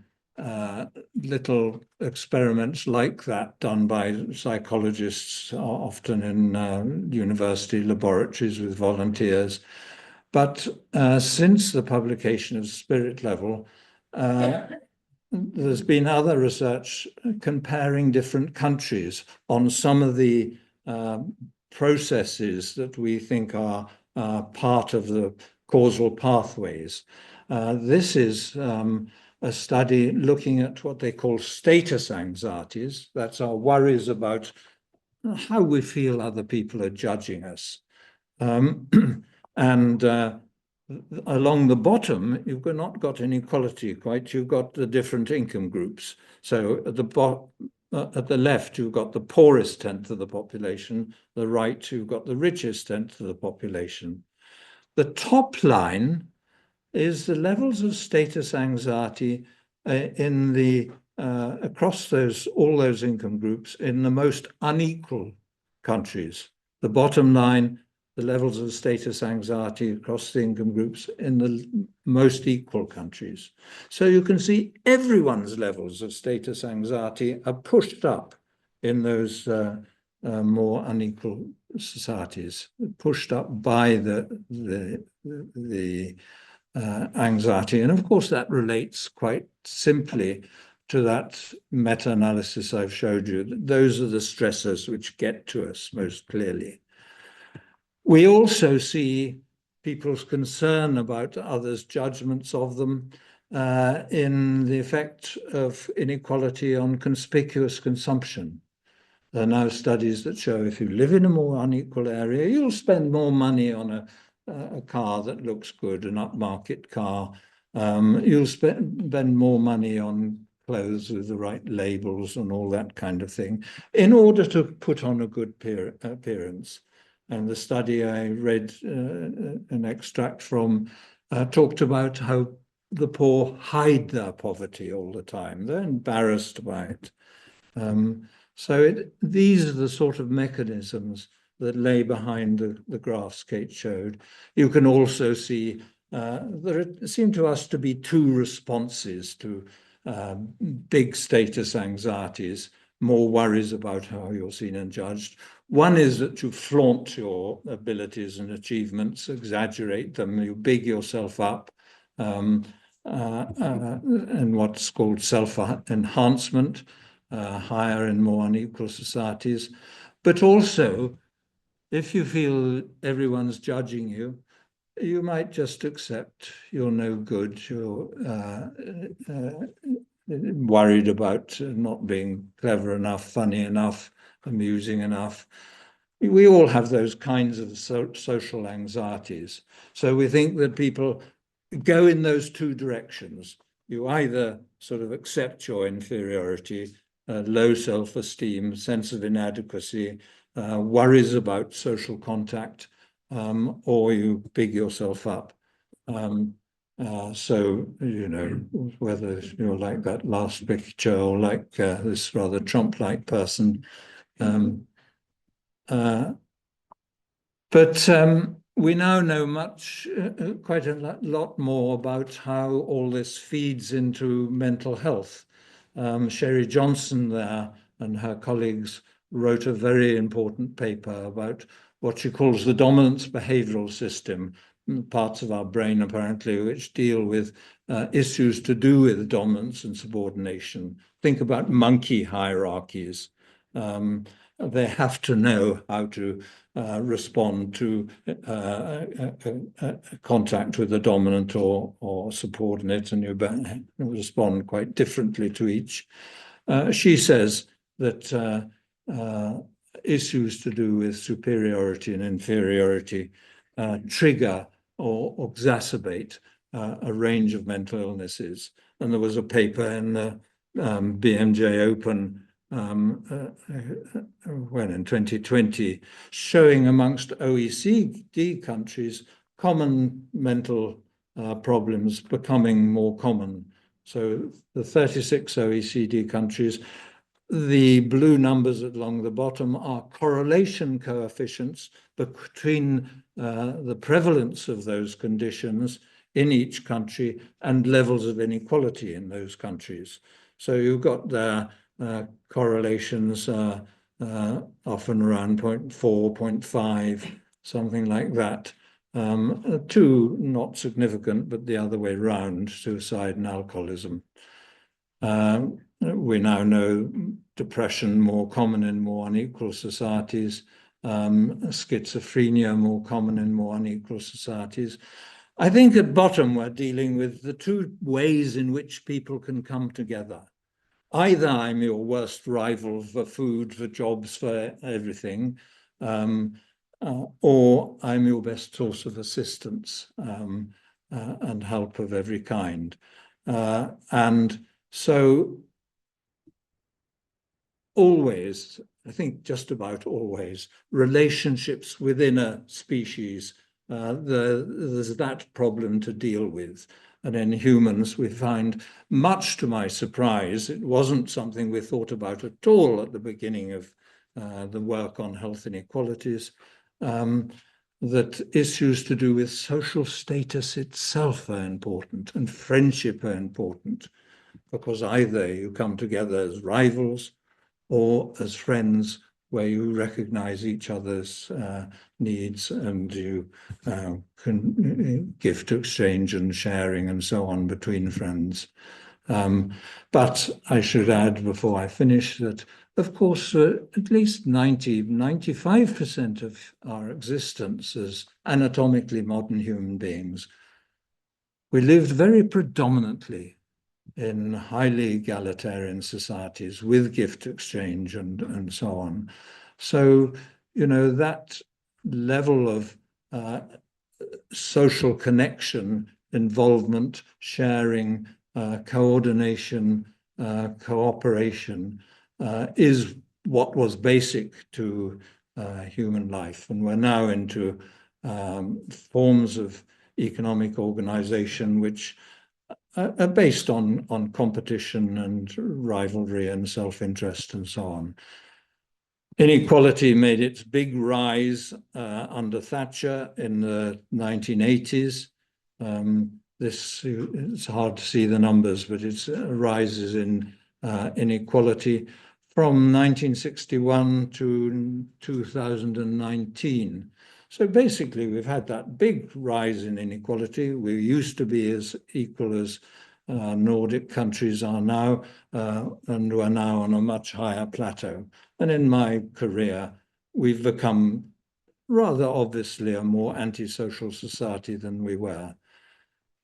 little experiments like that done by psychologists, often in university laboratories with volunteers. But since the publication of Spirit Level, there's been other research comparing different countries on some of the processes that we think are part of the causal pathways. This is a study looking at what they call status anxieties. That's our worries about how we feel other people are judging us. And along the bottom, you've not got inequality quite. You've got the different income groups. So at the left, you've got the poorest tenth of the population. The right, you've got the richest tenth of the population. The top line is the levels of status anxiety in the across all those income groups in the most unequal countries. The bottom line, the levels of status anxiety across the income groups in the most equal countries. So you can see everyone's levels of status anxiety are pushed up in those more unequal societies, pushed up by the anxiety. And of course, that relates quite simply to that meta-analysis I've showed you. Those are the stressors which get to us most clearly. We also see people's concern about others' judgments of them in the effect of inequality on conspicuous consumption. There are now studies that show if you live in a more unequal area, you'll spend more money on a car that looks good, an upmarket car. You'll spend more money on clothes with the right labels and all that kind of thing in order to put on a good appearance. And the study I read an extract from talked about how the poor hide their poverty all the time. They're embarrassed by it. These are the sort of mechanisms that lay behind the graphs Kate showed. You can also see there seem to us to be two responses to big status anxieties, more worries about how you're seen and judged. One is that you flaunt your abilities and achievements, exaggerate them, you big yourself up, and what's called self-enhancement, higher in more unequal societies. But also, if you feel everyone's judging you, you might just accept you're no good, you're worried about not being clever enough, funny enough, amusing enough. We all have those kinds of social anxieties. So we think that people go in those two directions. You either sort of accept your inferiority, low self-esteem, sense of inadequacy, worries about social contact, or you big yourself up. So, you know, whether you're like that last picture or like this rather Trump-like person. But we now know quite a lot more about how all this feeds into mental health. Sherry Johnson there and her colleagues wrote a very important paper about what she calls the dominance behavioral system, parts of our brain apparently which deal with issues to do with dominance and subordination. Think about monkey hierarchies. They have to know how to respond to contact with the dominant or subordinate, and you respond quite differently to each. She says that issues to do with superiority and inferiority trigger or exacerbate a range of mental illnesses. And there was a paper in the BMJ Open when in 2020, showing amongst OECD countries common mental problems becoming more common. So the 36 OECD countries, the blue numbers along the bottom are correlation coefficients between the prevalence of those conditions in each country and levels of inequality in those countries. So you've got the correlations often around 0.4, 0.5, something like that. Two not significant, but the other way round, suicide and alcoholism. We now know depression more common in more unequal societies, schizophrenia more common in more unequal societies. I think at bottom we're dealing with the two ways in which people can come together. Either I'm your worst rival for food, for jobs, for everything, or I'm your best source of assistance and help of every kind. And so always, I think just about always, relationships within a species, there's that problem to deal with. And in humans, we find, much to my surprise, it wasn't something we thought about at all at the beginning of the work on health inequalities, that issues to do with social status itself are important and friendship are important, because either you come together as rivals or as friends where you recognize each other's needs and you can give to exchange and sharing and so on between friends. But I should add before I finish that, of course, at least 95% of our existence as anatomically modern human beings, we lived very predominantly in highly egalitarian societies with gift exchange and so on. So, you know, that level of social connection, involvement, sharing, coordination, cooperation is what was basic to human life. And we're now into forms of economic organization which are based on competition and rivalry and self-interest and so on. Inequality made its big rise under Thatcher in the 1980s. It's hard to see the numbers, but it's rises in inequality from 1961 to 2019. So basically, we've had that big rise in inequality. We used to be as equal as Nordic countries are now, and we're now on a much higher plateau. And in my career, we've become rather obviously a more antisocial society than we were.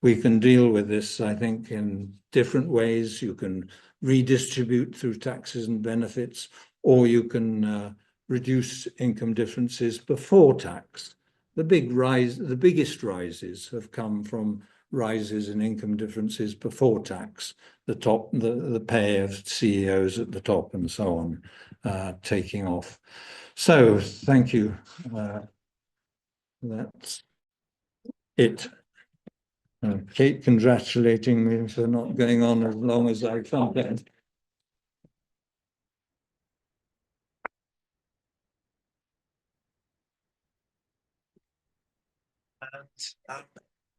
We can deal with this, I think, in different ways. You can redistribute through taxes and benefits, or you can reduce income differences before tax. The biggest rises have come from rises in income differences before tax, the pay of CEOs at the top and so on, taking off. So thank you. That's it. Kate congratulating me for not going on as long as I thought. And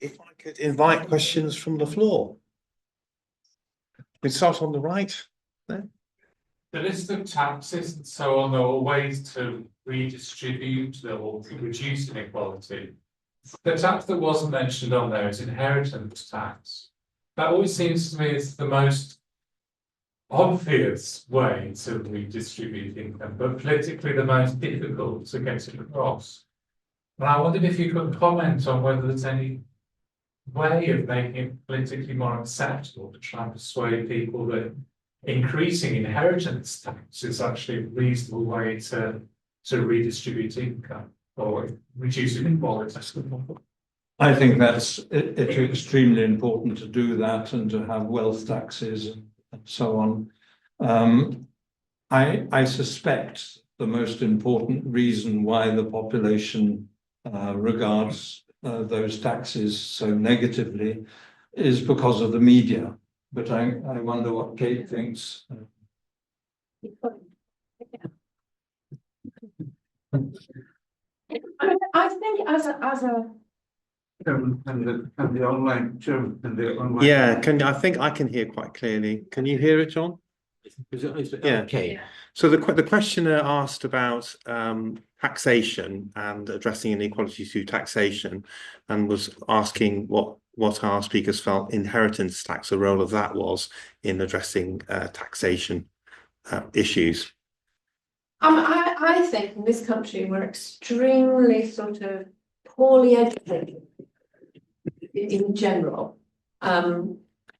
if I could invite questions from the floor. We start on the right there. The list of taxes and so on, there are ways to redistribute or to reduce inequality. The tax that wasn't mentioned on there is inheritance tax. That always seems to me is the most obvious way to redistribute income, but politically the most difficult to get it across. And I wondered if you could comment on whether there's any way of making it politically more acceptable to try and persuade people that increasing inheritance tax is actually a reasonable way to redistribute income or reduce inequality. I think it's extremely important to do that and to have wealth taxes and so on. I suspect the most important reason why the population regards those taxes so negatively is because of the media. But I wonder what Kate thinks. I think as a And the online, and the online. Yeah, I think I can hear quite clearly. Can you hear it, John? Yeah. Okay. So the questioner asked about taxation and addressing inequality through taxation, and was asking what our speakers felt inheritance tax, the role of that was in addressing taxation issues. I think in this country we're extremely sort of poorly educated in general.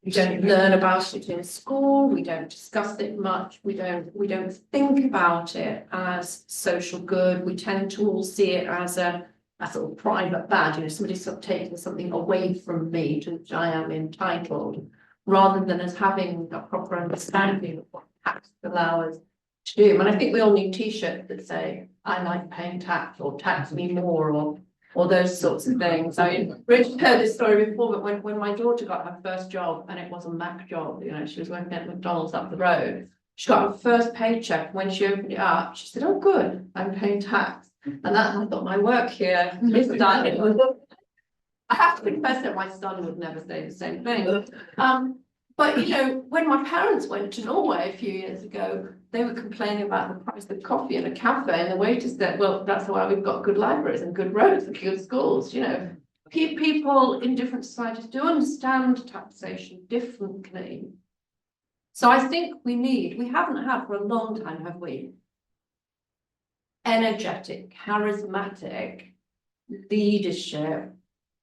We don't learn about it in school, we don't discuss it much, we don't think about it as social good. We tend to all see it as a sort of private badge, you know, somebody's sort of taking something away from me to which I am entitled, rather than as having a proper understanding of what tax allows us to do. And I think we all need t-shirts that say, I like paying tax, or tax me more, or those sorts of things. I mean, Richard heard this story before, but when my daughter got her first job, and it was a Mac job, you know, she was working at McDonald's up the road, she got her first paycheck. When she opened it up, she said, oh good, I'm paying tax. And that, I thought, my work here is done. I have to confess that my son would never say the same thing. But you know, when my parents went to Norway a few years ago, they were complaining about the price of coffee in a cafe, and the waiter said, well, that's why we've got good libraries and good roads and good schools. You know, people in different societies do understand taxation differently. So I think we haven't had for a long time, have we? Energetic, charismatic leadership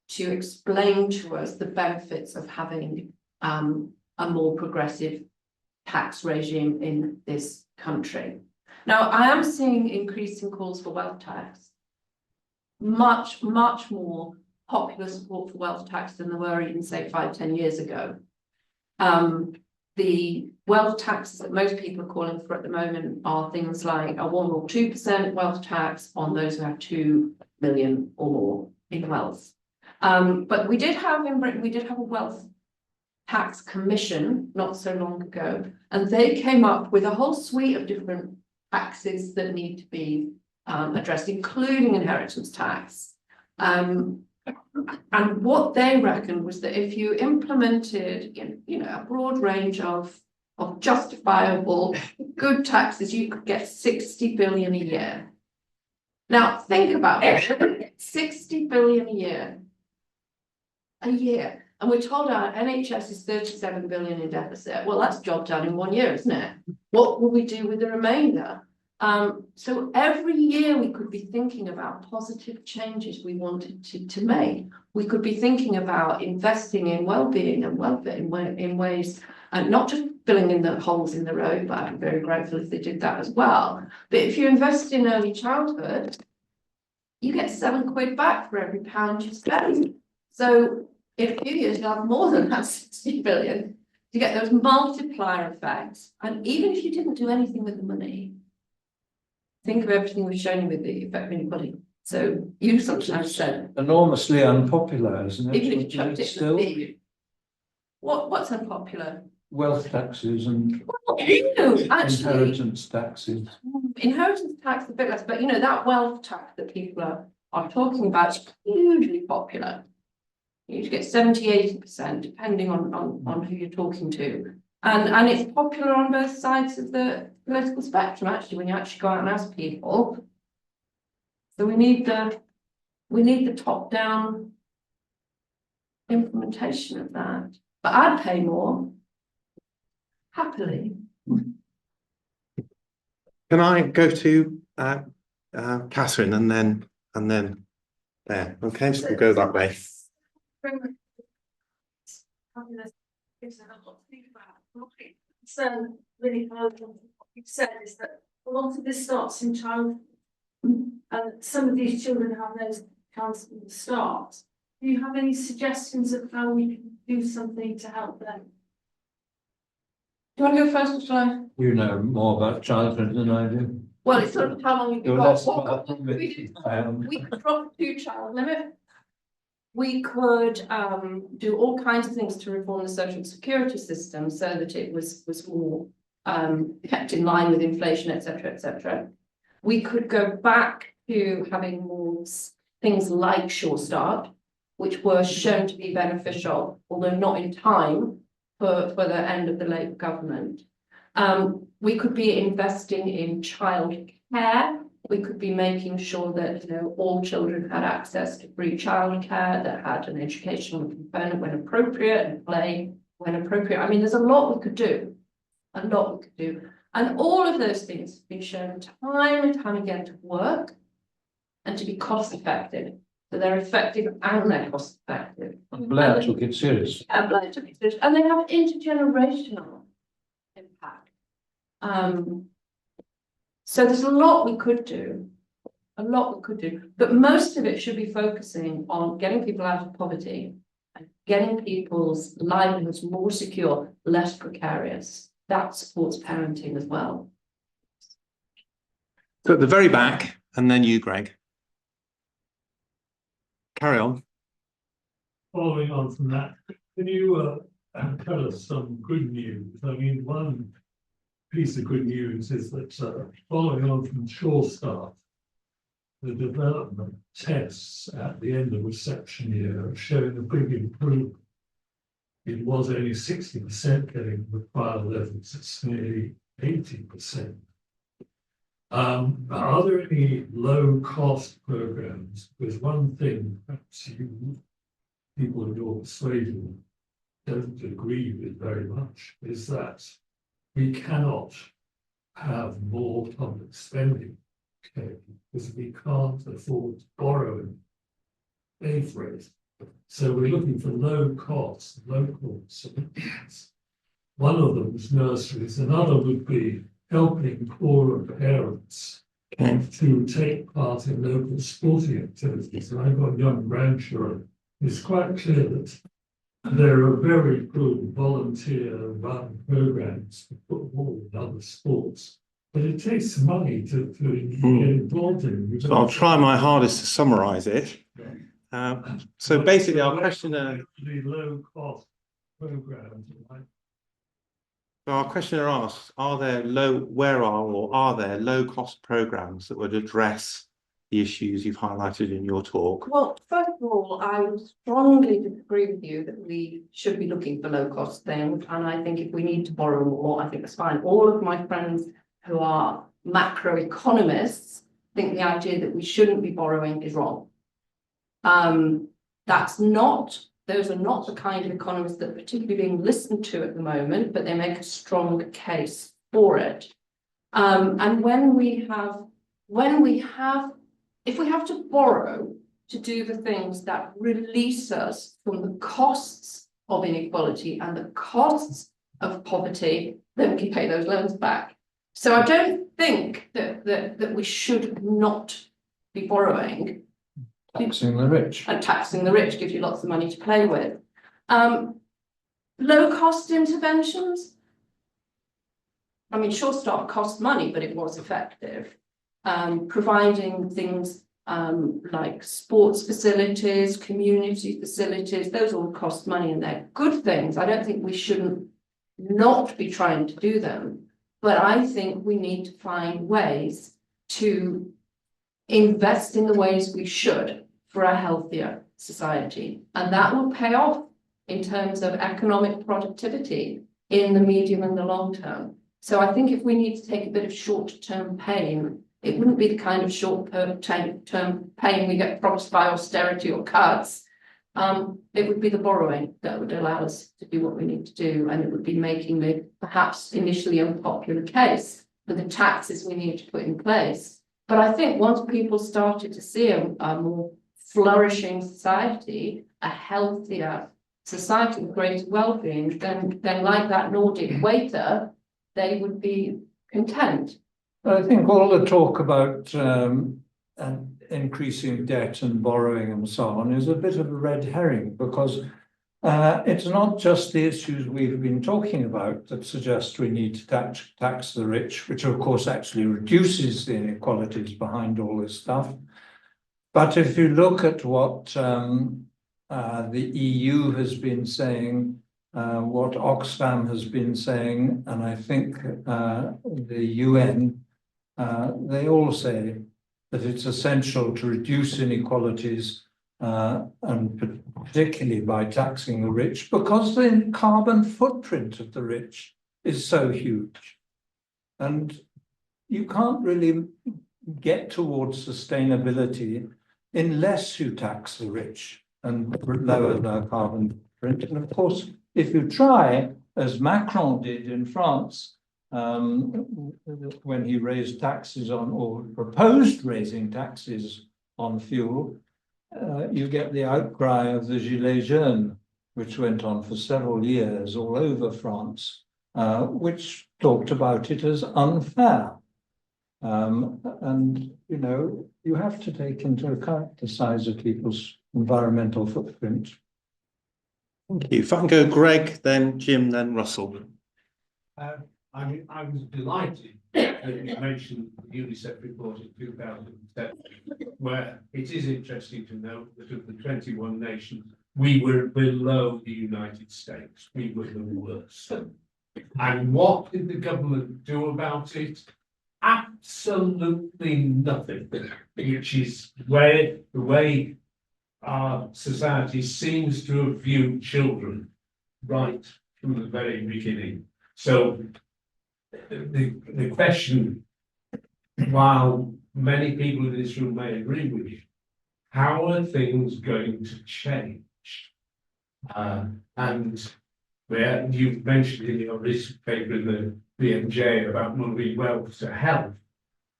to explain to us the benefits of having a more progressive tax regime in this country. Now, I am seeing increasing calls for wealth tax, much more popular support for wealth tax than there were even, say, 5-10 years ago. The wealth taxes that most people are calling for at the moment are things like a 1 or 2% wealth tax on those who have 2 million or more in wealth. But we did have in Britain, we did have a wealth tax commission not so long ago, and they came up with a whole suite of different taxes that need to be addressed, including inheritance tax. And what they reckoned was that if you implemented, you know, a broad range of justifiable good taxes, you could get 60 billion a year. Now think about it, 60 billion a year. And we're told our NHS is 37 billion in deficit. Well, that's job done in 1 year, isn't it? What will we do with the remainder? So every year we could be thinking about positive changes we wanted to make. We could be thinking about investing in well-being and welfare in ways, and not just filling in the holes in the road, but I'm very grateful if they did that as well. But if you invest in early childhood, you get £7 back for every pound you spend. So in a few years, you'll have more than that 60 billion to get those multiplier effects. And even if you didn't do anything with the money, think of everything we've shown you with the effect of inequality. So you sometimes said Enormously unpopular, isn't it? even if you chucked it Still, what's unpopular? wealth taxes and Well, you know, actually, inheritance taxes. inheritance tax a bit less, but you know, that wealth tax that people are talking about is hugely popular. You get 70-80%, depending on who you're talking to. And it's popular on both sides of the political spectrum, actually, when you actually go out and ask people. So we need the top-down implementation of that. But I'd pay more, happily. Can I go to Catherine and then there? Okay, so we'll go that way. So really what you've said is that a lot of this starts in childhood, and some of these children have those chances from the start. Do you have any suggestions of how we can do something to help them? Do you want to go first or shall I? You know more about childhood than I do. Well, it's sort of how long you've You're got. less far from it. We could drop the 2-child limit. We could do all kinds of things to reform the social security system so that it was more kept in line with inflation, etc., etc. We could go back to having more things like Sure Start, which were shown to be beneficial, although not in time for the end of the Labour government. We could be investing in childcare. We could be making sure that, you know, all children had access to free childcare, that had an educational component when appropriate and play when appropriate. I mean, there's a lot we could do, and all of those things have been shown time and time again to work and to be cost effective. So they're effective and they're cost effective. And Blair took it seriously. And they have intergenerational impact. So there's a lot we could do, but most of it should be focusing on getting people out of poverty and getting people's livelihoods more secure, less precarious. That supports parenting as well. So at the very back, and then you, Greg. Carry on. Following on from that, can you tell us some good news? I mean, one piece of good news is that following on from Sure Start, the development tests at the end of reception year have shown a big improvement. It was only 60% getting required levels, it's nearly 80%. Are there any low-cost programs? Because one thing perhaps people in your persuasion don't agree with very much is that we cannot have more public spending, okay, because we can't afford to borrow and pay for it. So we're looking for low-cost, local solutions. One of them is nurseries, another would be helping poorer parents to take part in local sporting activities. And I've got young grandchildren. It's quite clear that there are very good volunteer-run programs for football and other sports, but it takes money to get involved in. So I'll try my hardest to summarise it. So basically, our questioner. The low-cost programs, right? So our questioner asks, are there low-cost programs that would address the issues you've highlighted in your talk? Well, first of all, I would strongly disagree with you that we should be looking for low-cost things. And I think if we need to borrow more, I think that's fine. All of my friends who are macroeconomists think the idea that we shouldn't be borrowing is wrong. Those are not the kind of economists that are particularly being listened to at the moment, but they make a strong case for it. And if we have to borrow to do the things that release us from the costs of inequality and the costs of poverty, then we can pay those loans back. So I don't think that we should not be borrowing. Taxing the rich. And taxing the rich gives you lots of money to play with. Low-cost interventions. I mean, Sure Start cost money, but it was effective. Providing things like sports facilities, community facilities, those all cost money and they're good things. I don't think we shouldn't not be trying to do them, but I think we need to find ways to invest in the ways we should for a healthier society. And that will pay off in terms of economic productivity in the medium and the long term. So I think if we need to take a bit of short-term pain, it wouldn't be the kind of short-term pain we get promised by austerity or cuts. It would be the borrowing that would allow us to do what we need to do. And it would be making the perhaps initially unpopular case for the taxes we need to put in place. But I think once people started to see a more flourishing society, a healthier society with greater well-being, then like that Nordic waiter, they would be content. I think all the talk about increasing debt and borrowing and so on is a bit of a red herring, because it's not just the issues we've been talking about that suggest we need to tax the rich, which of course actually reduces the inequalities behind all this stuff. But if you look at what the EU has been saying what Oxfam has been saying, and I think the UN, they all say that it's essential to reduce inequalities, and particularly by taxing the rich, because the carbon footprint of the rich is so huge. And you can't really get towards sustainability unless you tax the rich and lower their carbon footprint. And of course, if you try, as Macron did in France, when he raised taxes on, or proposed raising taxes on fuel, you get the outcry of the Gilets jaunes, which went on for several years all over France, which talked about it as unfair. And, you know, you have to take into account the size of people's environmental footprint. Thank you. If I can go Greg, then Jim, then Russell. I was delighted that you mentioned the UNICEF report in 2007, where it is interesting to note that of the 21 nations, we were below the United States. We were the worst. And what did the government do about it? Absolutely nothing, which is the way our society seems to have viewed children right from the very beginning. So the question, while many people in this room may agree with you, how are things going to change? And where you've mentioned in your recent paper in the BMJ about moving wealth to health,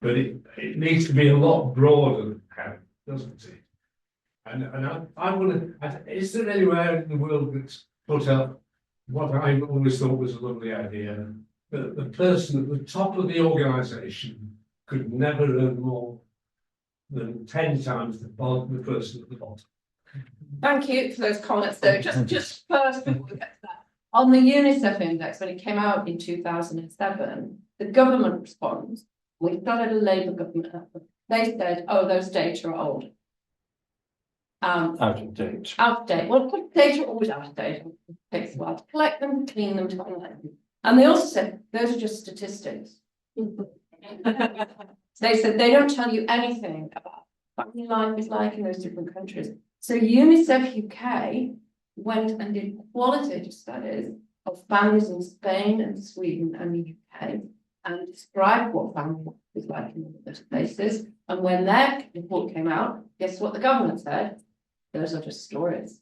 but it needs to be a lot broader than health, doesn't it? And I want to, is there anywhere in the world that's put up what I always thought was a lovely idea, that the person at the top of the organisation could never earn more than 10 times the person at the bottom? Thank you for those comments, though. Just first, before we get to that, on the UNICEF index, when it came out in 2007, the government response, we started a Labour government, they said, oh, those data are old. Out of date. Out of date. Well, data are always out of date. It takes a while to collect them, clean them, to analyze them. And they also said, those are just statistics. They said they don't tell you anything about what family life is like in those different countries. So UNICEF UK went and did qualitative studies of families in Spain and Sweden and the UK and described what family life is like in those places. And when their report came out, guess what the government said? Those are just stories.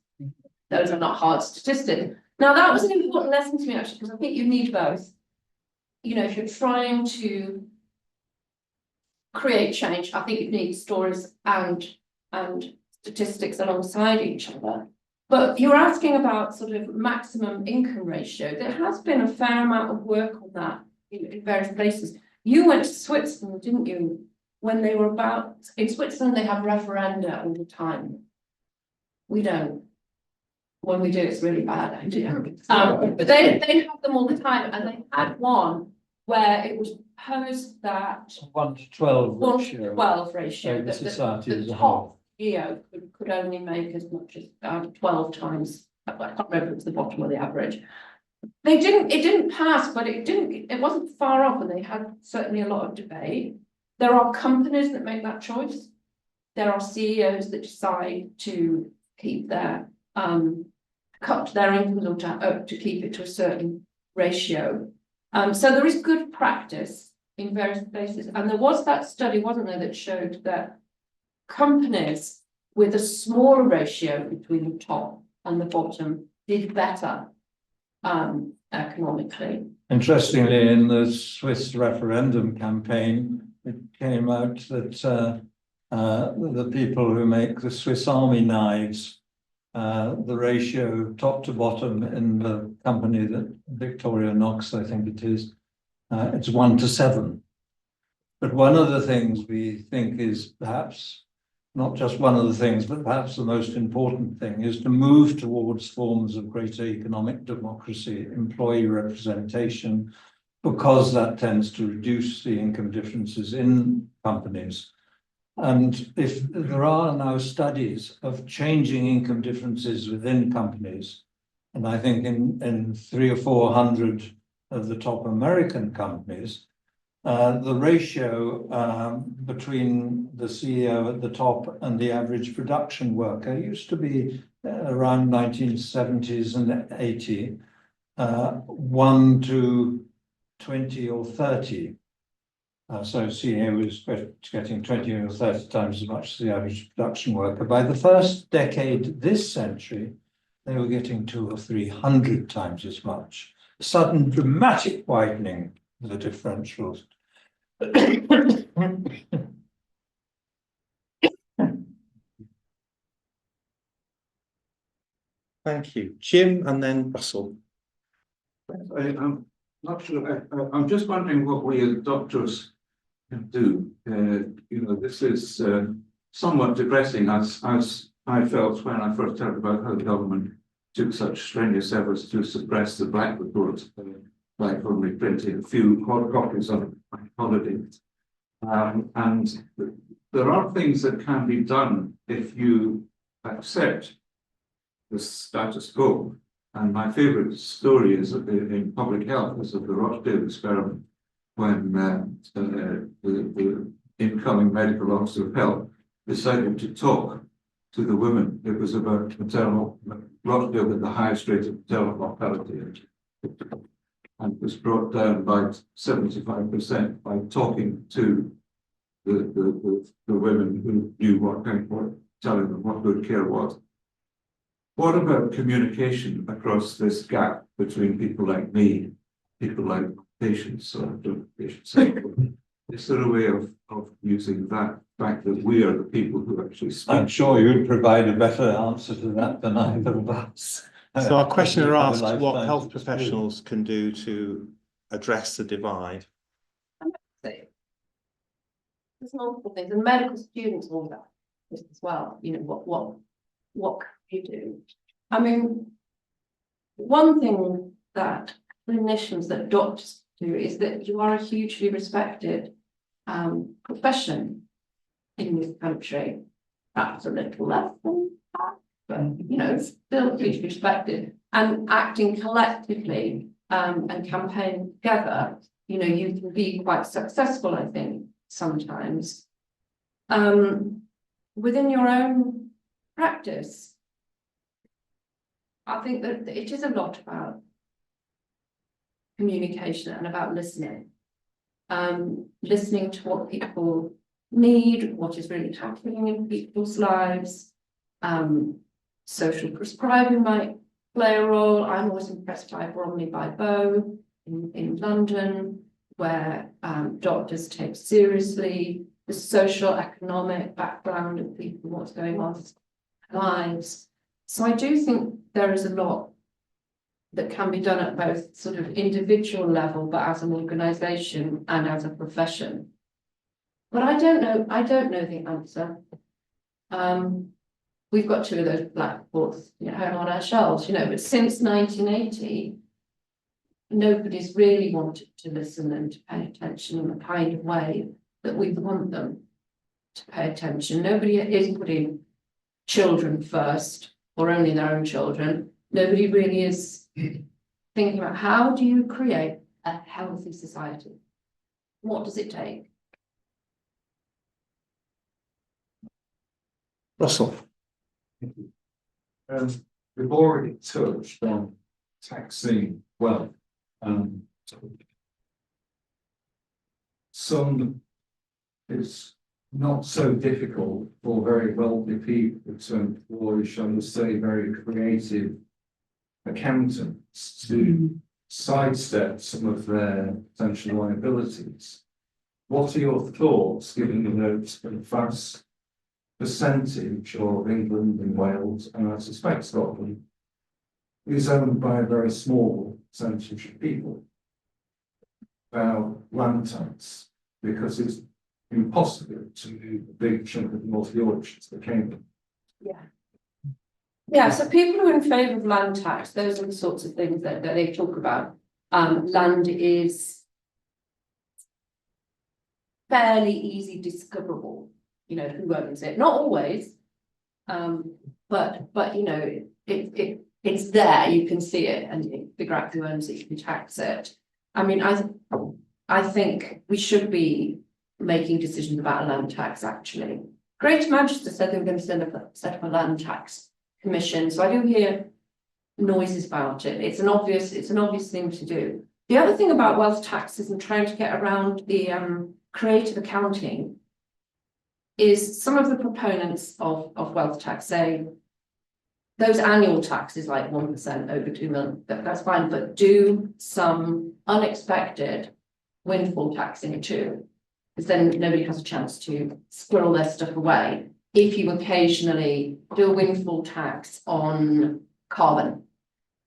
Those are not hard statistics. Now, that was an important lesson to me, actually, because I think you need both. You know, if you're trying to create change, I think you need stories and statistics alongside each other. But you're asking about sort of maximum income ratio. There has been a fair amount of work on that in various places. You went to Switzerland, didn't you? When they were about, in Switzerland, they have referenda all the time. We don't. When we do, it's really bad, actually. But they have them all the time, and they had one where it was proposed that 1 to 12 1 ratio. to 12 ratio. Over society The as a top whole. geo could only make as much as 12 times. I can't remember if it was the bottom or the average. It didn't pass, but it wasn't far off, and they had certainly a lot of debate. There are companies that make that choice. There are CEOs that decide to keep their cut their incomes or to keep it to a certain ratio. So there is good practice in various places. And there was that study, wasn't there, that showed that companies with a smaller ratio between the top and the bottom did better economically. Interestingly, in the Swiss referendum campaign, it came out that the people who make the Swiss Army knives, the ratio top to bottom in the company that Victorinox, I think it is, it's 1 to 7. But one of the things we think is perhaps not just one of the things, but perhaps the most important thing is to move towards forms of greater economic democracy, employee representation, because that tends to reduce the income differences in companies. And if there are now studies of changing income differences within companies, And I think in 300 or 400 of the top American companies, the ratio between the CEO at the top and the average production worker used to be around 1970s and 80, 1 to 20 or 30. So CEO was getting 20 or 30 times as much as the average production worker. By the first decade this century, they were getting 200 or 300 times as much. A sudden dramatic widening of the differentials. Thank you. Jim and then Russell. I'm not sure. I'm just wondering what we as doctors can do. You know, this is somewhat depressing, as I felt when I first heard about how the government took such strenuous efforts to suppress the Black Report by only printing a few copies of holiday. And there are things that can be done if you accept the status quo. And my favourite story is in public health is of the Rochdale experiment, when the incoming medical officer of health decided to talk to the women. It was about maternal, Rochdale had the highest rate of maternal mortality, and was brought down by 75% by talking to the women who knew what telling them what good care was. What about communication across this gap between people like me, people like patients, or patients? Is there a way of using that fact that we are the people who actually speak? I'm sure you'd provide a better answer to that than either of us. So our questioner asked what health professionals can do to address the divide. There's multiple things, and medical students all that as well. You know, what can you do? I mean, one thing that clinicians, that doctors do, is that you are a hugely respected profession in this country. Perhaps a little less than that, but you know, still hugely respected. And acting collectively and campaigning together, you know, you can be quite successful, I think, sometimes. Within your own practice, I think that it is a lot about communication and about listening. Listening to what people need, what is really happening in people's lives. Social prescribing might play a role. I'm always impressed by Bromley by Bow in London, where doctors take seriously the social economic background of people, what's going on in their lives. So I do think there is a lot that can be done at both sort of individual level, but as an organisation and as a profession. But I don't know the answer. We've got 2 of those black reports, you know, on our shelves, you know, but since 1980, nobody's really wanted to listen and to pay attention in the kind of way that we want them to pay attention. Nobody is putting children first, or only their own children. Nobody really is thinking about how do you create a healthy society? What does it take? Russell. We've already touched on taxing wealth. Some it's not so difficult for very wealthy people to employ, shall we say, very creative accountants to sidestep some of their potential liabilities. What are your thoughts, given the notes of vast percentage of England and Wales, and I suspect Scotland, is owned by a very small percentage of people, about land tax, because it's impossible to move a big chunk of North Yorkshire to the kingdom. Yeah, so people who are in favour of land tax, those are the sorts of things that they talk about. Land is fairly easy discoverable, you know, who owns it. Not always, but you know, it it's there, you can see it, and you can figure out who owns it, you can tax it. I mean, I think we should be making decisions about a land tax, actually. Greater Manchester said they were going to set up a land tax commission, so I do hear noises about it. It's an obvious thing to do. The other thing about wealth taxes and trying to get around the creative accounting is some of the proponents of wealth tax say those annual taxes like 1% over 2 million, that's fine, but do some unexpected windfall taxing too, because then nobody has a chance to squirrel their stuff away. If you occasionally do a windfall tax on carbon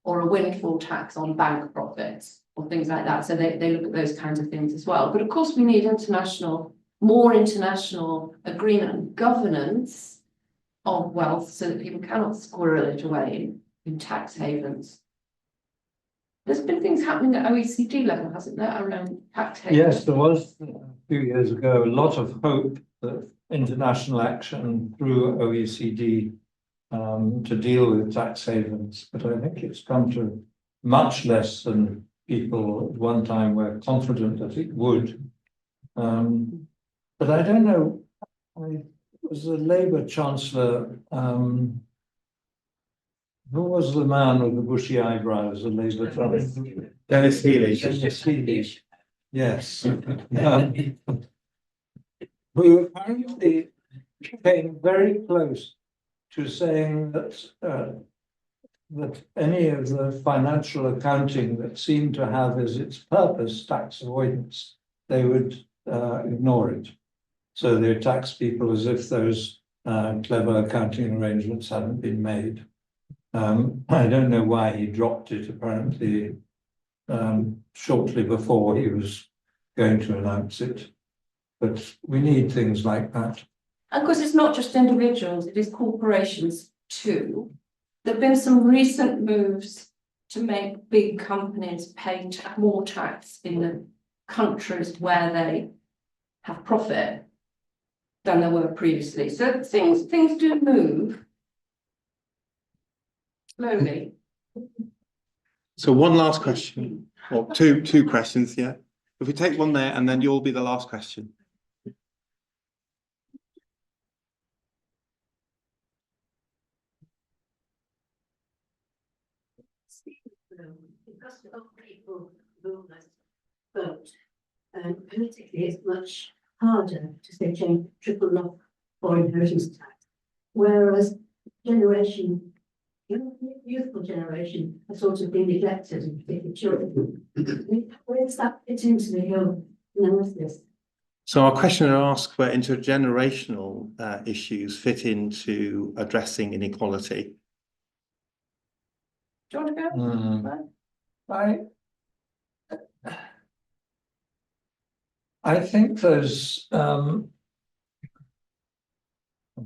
or a windfall tax on bank profits or things like that, so they look at those kinds of things as well. But of course we need more international agreement and governance of wealth so that people cannot squirrel it away in tax havens. There's been things happening at OECD level, hasn't there, around tax havens? Yes, there was a few years ago a lot of hope that international action through OECD to deal with tax havens, but I think it's come to much less than people at one time were confident that it would. But I don't know, was the Labour Chancellor, who was the man with the bushy eyebrows, the Labour Chancellor? Dennis Healy. Dennis Healy. Yes. Who apparently came very close to saying that that any of the financial accounting that seemed to have as its purpose tax avoidance, they would ignore it. So they tax people as if those clever accounting arrangements hadn't been made. I don't know why he dropped it, apparently shortly before he was going to announce it. But we need things like that. And of course, it's not just individuals, it is corporations too. There have been some recent moves to make big companies pay more tax in the countries where they have profit than there were previously. So things do move slowly. So one last question, or two questions, yeah. If we take one there and then you'll be the last question. Because a lot of people vote, and politically it's much harder to say change triple lock or inheritance tax, whereas youthful generation has sort of been neglected, in particular children. Where does that fit into the whole analysis? So our questioner asked where intergenerational issues fit into addressing inequality. Do you want to go? I think there's I don't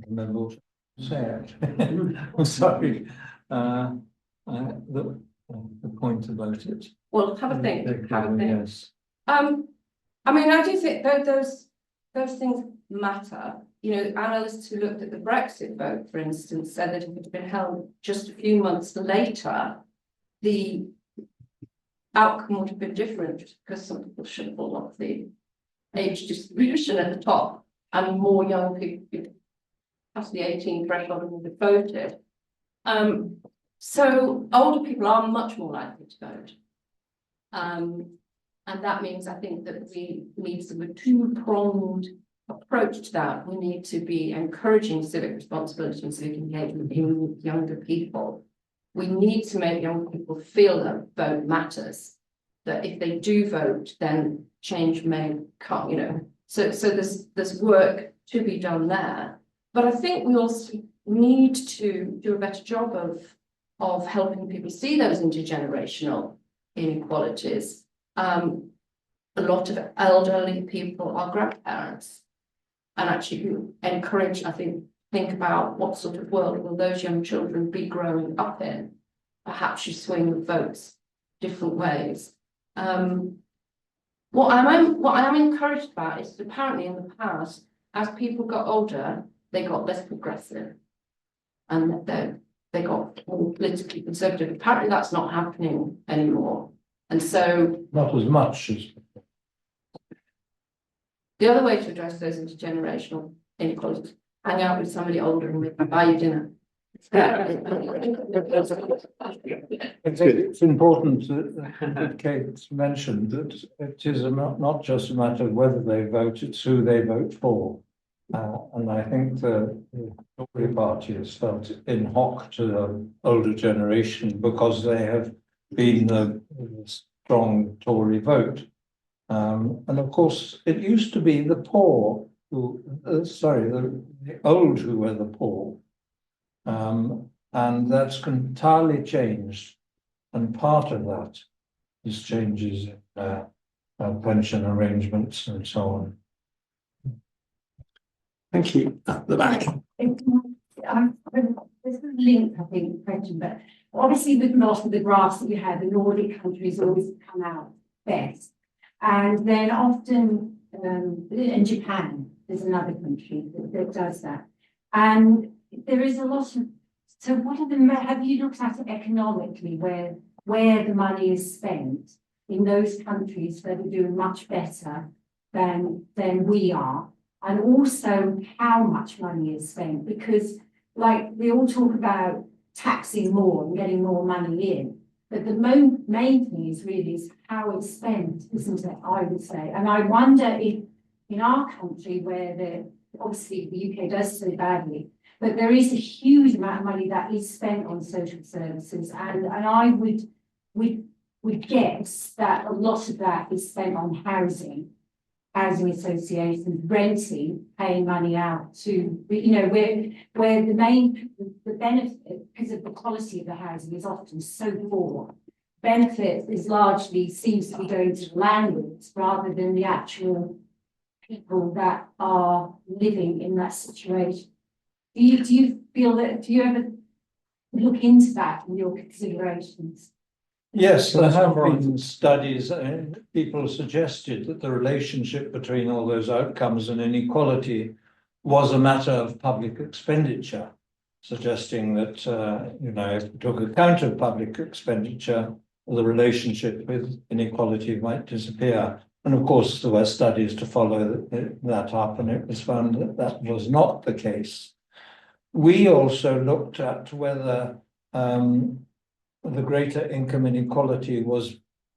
remember what to say it. I'm sorry. The point about it. Well, have a think. Yes. I mean, I do think those things matter. You know, analysts who looked at the Brexit vote, for instance, said that if it had been held just a few months later, the outcome would have been different because some people should have fallen off the age distribution at the top, and more young people past the 18 threshold would have voted. So older people are much more likely to vote. And that means I think that we need sort of a two-pronged approach to that. We need to be encouraging civic responsibility and civic engagement in younger people. We need to make young people feel that vote matters, that if they do vote, then change may come, you know. So there's work to be done there. But I think we also need to do a better job of helping people see those intergenerational inequalities. A lot of elderly people are grandparents, and actually encourage, I think about what sort of world will those young children be growing up in. Perhaps you swing votes different ways. What I am encouraged about is that apparently in the past, as people got older, they got less progressive, and that they got more politically conservative. Apparently that's not happening anymore. And so Not as much as. the other way to address those intergenerational inequalities, hang out with somebody older and make them buy you dinner. It's important that Kate mentioned that it is not just a matter of whether they vote, it's who they vote for. And I think the Tory party has felt in hock to the older generation because they have been the strong Tory vote. And of course, it used to be the poor who, the old who were the poor. And that's entirely changed. And part of that is changes in pension arrangements and so on. Thank you. At the back. There's a link, I think, question, but obviously with most of the graphs that you have, the Nordic countries always come out best. And then often, in Japan, there's another country that does that. And there is a lot of, so what are the, have you looked at it economically, where the money is spent in those countries that are doing much better than we are? And also how much money is spent, because like we all talk about taxing more and getting more money in, but the main thing is really is how it's spent, isn't it? I would say. And I wonder if in our country where obviously the UK does so badly, but there is a huge amount of money that is spent on social services, and I would guess that a lot of that is spent on housing associations, renting, paying money out to, you know, where the benefit, because of the quality of the housing, is often so poor. Benefit is largely seems to be going to the landlords rather than the actual people that are living in that situation. Do you feel that? Do you ever look into that in your considerations? Yes, there have been studies and people suggested that the relationship between all those outcomes and inequality was a matter of public expenditure, suggesting that, you know, if we took account of public expenditure, the relationship with inequality might disappear. And of course, there were studies to follow that up, and it was found that that was not the case. We also looked at whether the greater income inequality was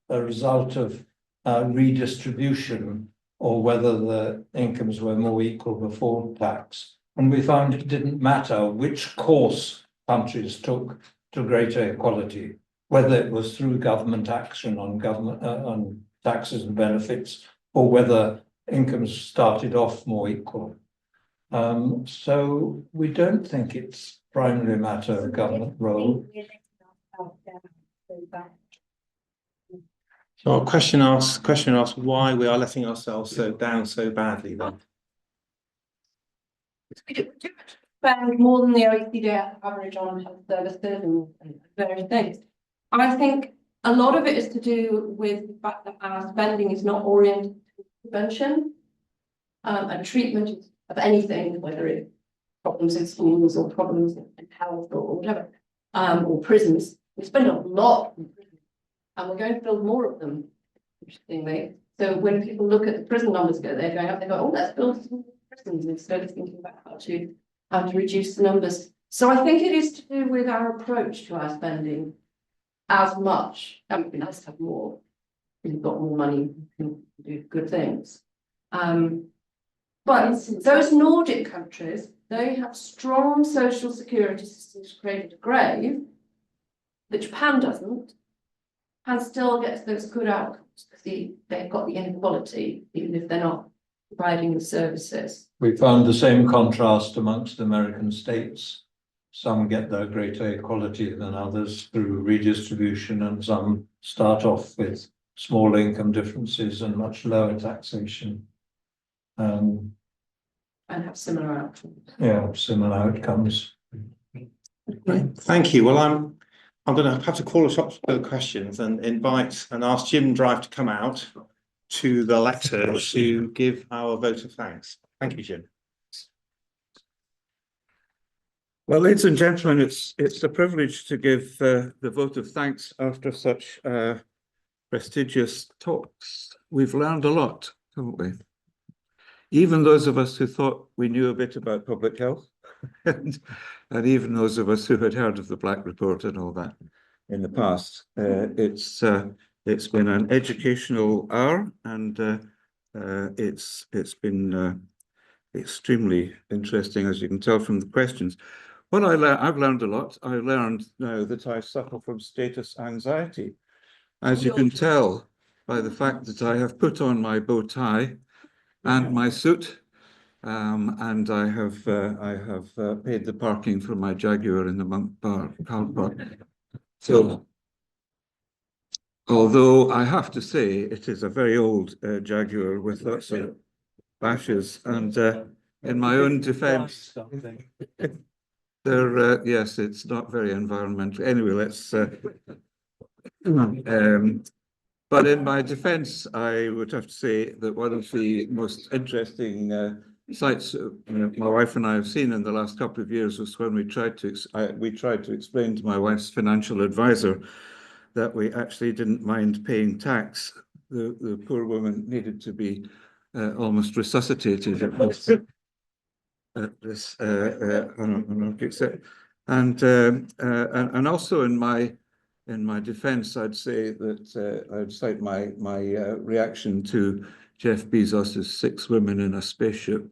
a result of redistribution or whether the incomes were more equal before tax. And we found it didn't matter which course countries took to greater equality, whether it was through government action on taxes and benefits, or whether incomes started off more equal. So we don't think it's primarily a matter of government role. So our question asks why we are letting ourselves down so badly then. We do spend more than the OECD average on health services and various things. I think a lot of it is to do with the fact that our spending is not oriented to prevention and treatment of anything, whether it's problems in schools or problems in health or whatever, or prisons. We spend a lot on prisons, and we're going to build more of them, interestingly. So when people look at the prison numbers they're going up, they go, oh, let's build some prisons instead of thinking about how to reduce the numbers. So I think it is to do with our approach to our spending as much. I mean, it'd be nice to have more. If you've got more money, you can do good things. But those Nordic countries, they have strong social security systems created a grave, that Japan doesn't, and still gets those good outcomes because they've got the inequality, even if they're not providing the services. We found the same contrast amongst American states. Some get their greater equality than others through redistribution, and some start off with small income differences and much lower taxation. And have similar outcomes. Yeah, similar outcomes. Great, thank you. Well, I'm going to have to call us up to the questions and invite and ask Jim Drive to come out to the lectern to give our vote of thanks. Thank you, Jim. Well, ladies and gentlemen, it's a privilege to give the vote of thanks after such prestigious talks. We've learned a lot, haven't we? Even those of us who thought we knew a bit about public health, and even those of us who had heard of the Black Report and all that in the past. It's been an educational hour, and it's been extremely interesting, as you can tell from the questions. What I've learned a lot. I learned now that I suffer from status anxiety, as you can tell by the fact that I have put on my bow tie and my suit, and I have paid the parking for my Jaguar in the Monk Bar car park. So, although I have to say it is a very old Jaguar with lots of bashes, and in my own defence, yes, it's not very environmental. Anyway, let's. But in my defence, I would have to say that one of the most interesting sights my wife and I have seen in the last couple of years was when we tried to explain to my wife's financial advisor that we actually didn't mind paying tax. The poor woman needed to be almost resuscitated at this and also in my defence, I'd say that I'd cite my reaction to Jeff Bezos's 6 women in a spaceship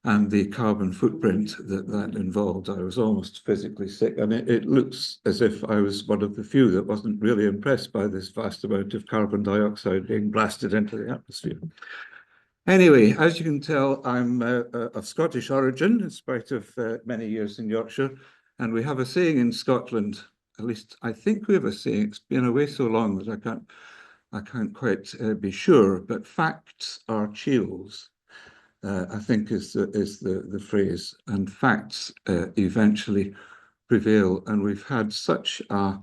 and the carbon footprint that involved. I was almost physically sick, and it looks as if I was one of the few that wasn't really impressed by this vast amount of carbon dioxide being blasted into the atmosphere. Anyway, as you can tell, I'm of Scottish origin, in spite of many years in Yorkshire, and we have a saying in Scotland. At least I think we have a saying. It's been away so long that I can't quite be sure. But facts are shields, I think is the phrase, and facts eventually prevail. And we've had such a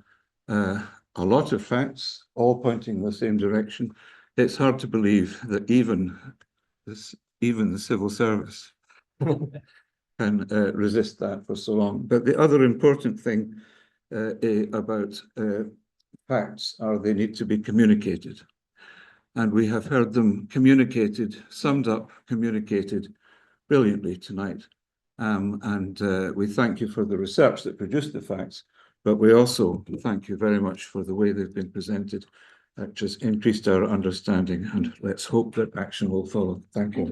lot of facts, all pointing in the same direction. It's hard to believe that even the civil service can resist that for so long. But the other important thing about facts are they need to be communicated. And we have heard them communicated, summed up, communicated brilliantly tonight. And we thank you for the research that produced the facts, but we also thank you very much for the way they've been presented. That just increased our understanding, and let's hope that action will follow. Thank you.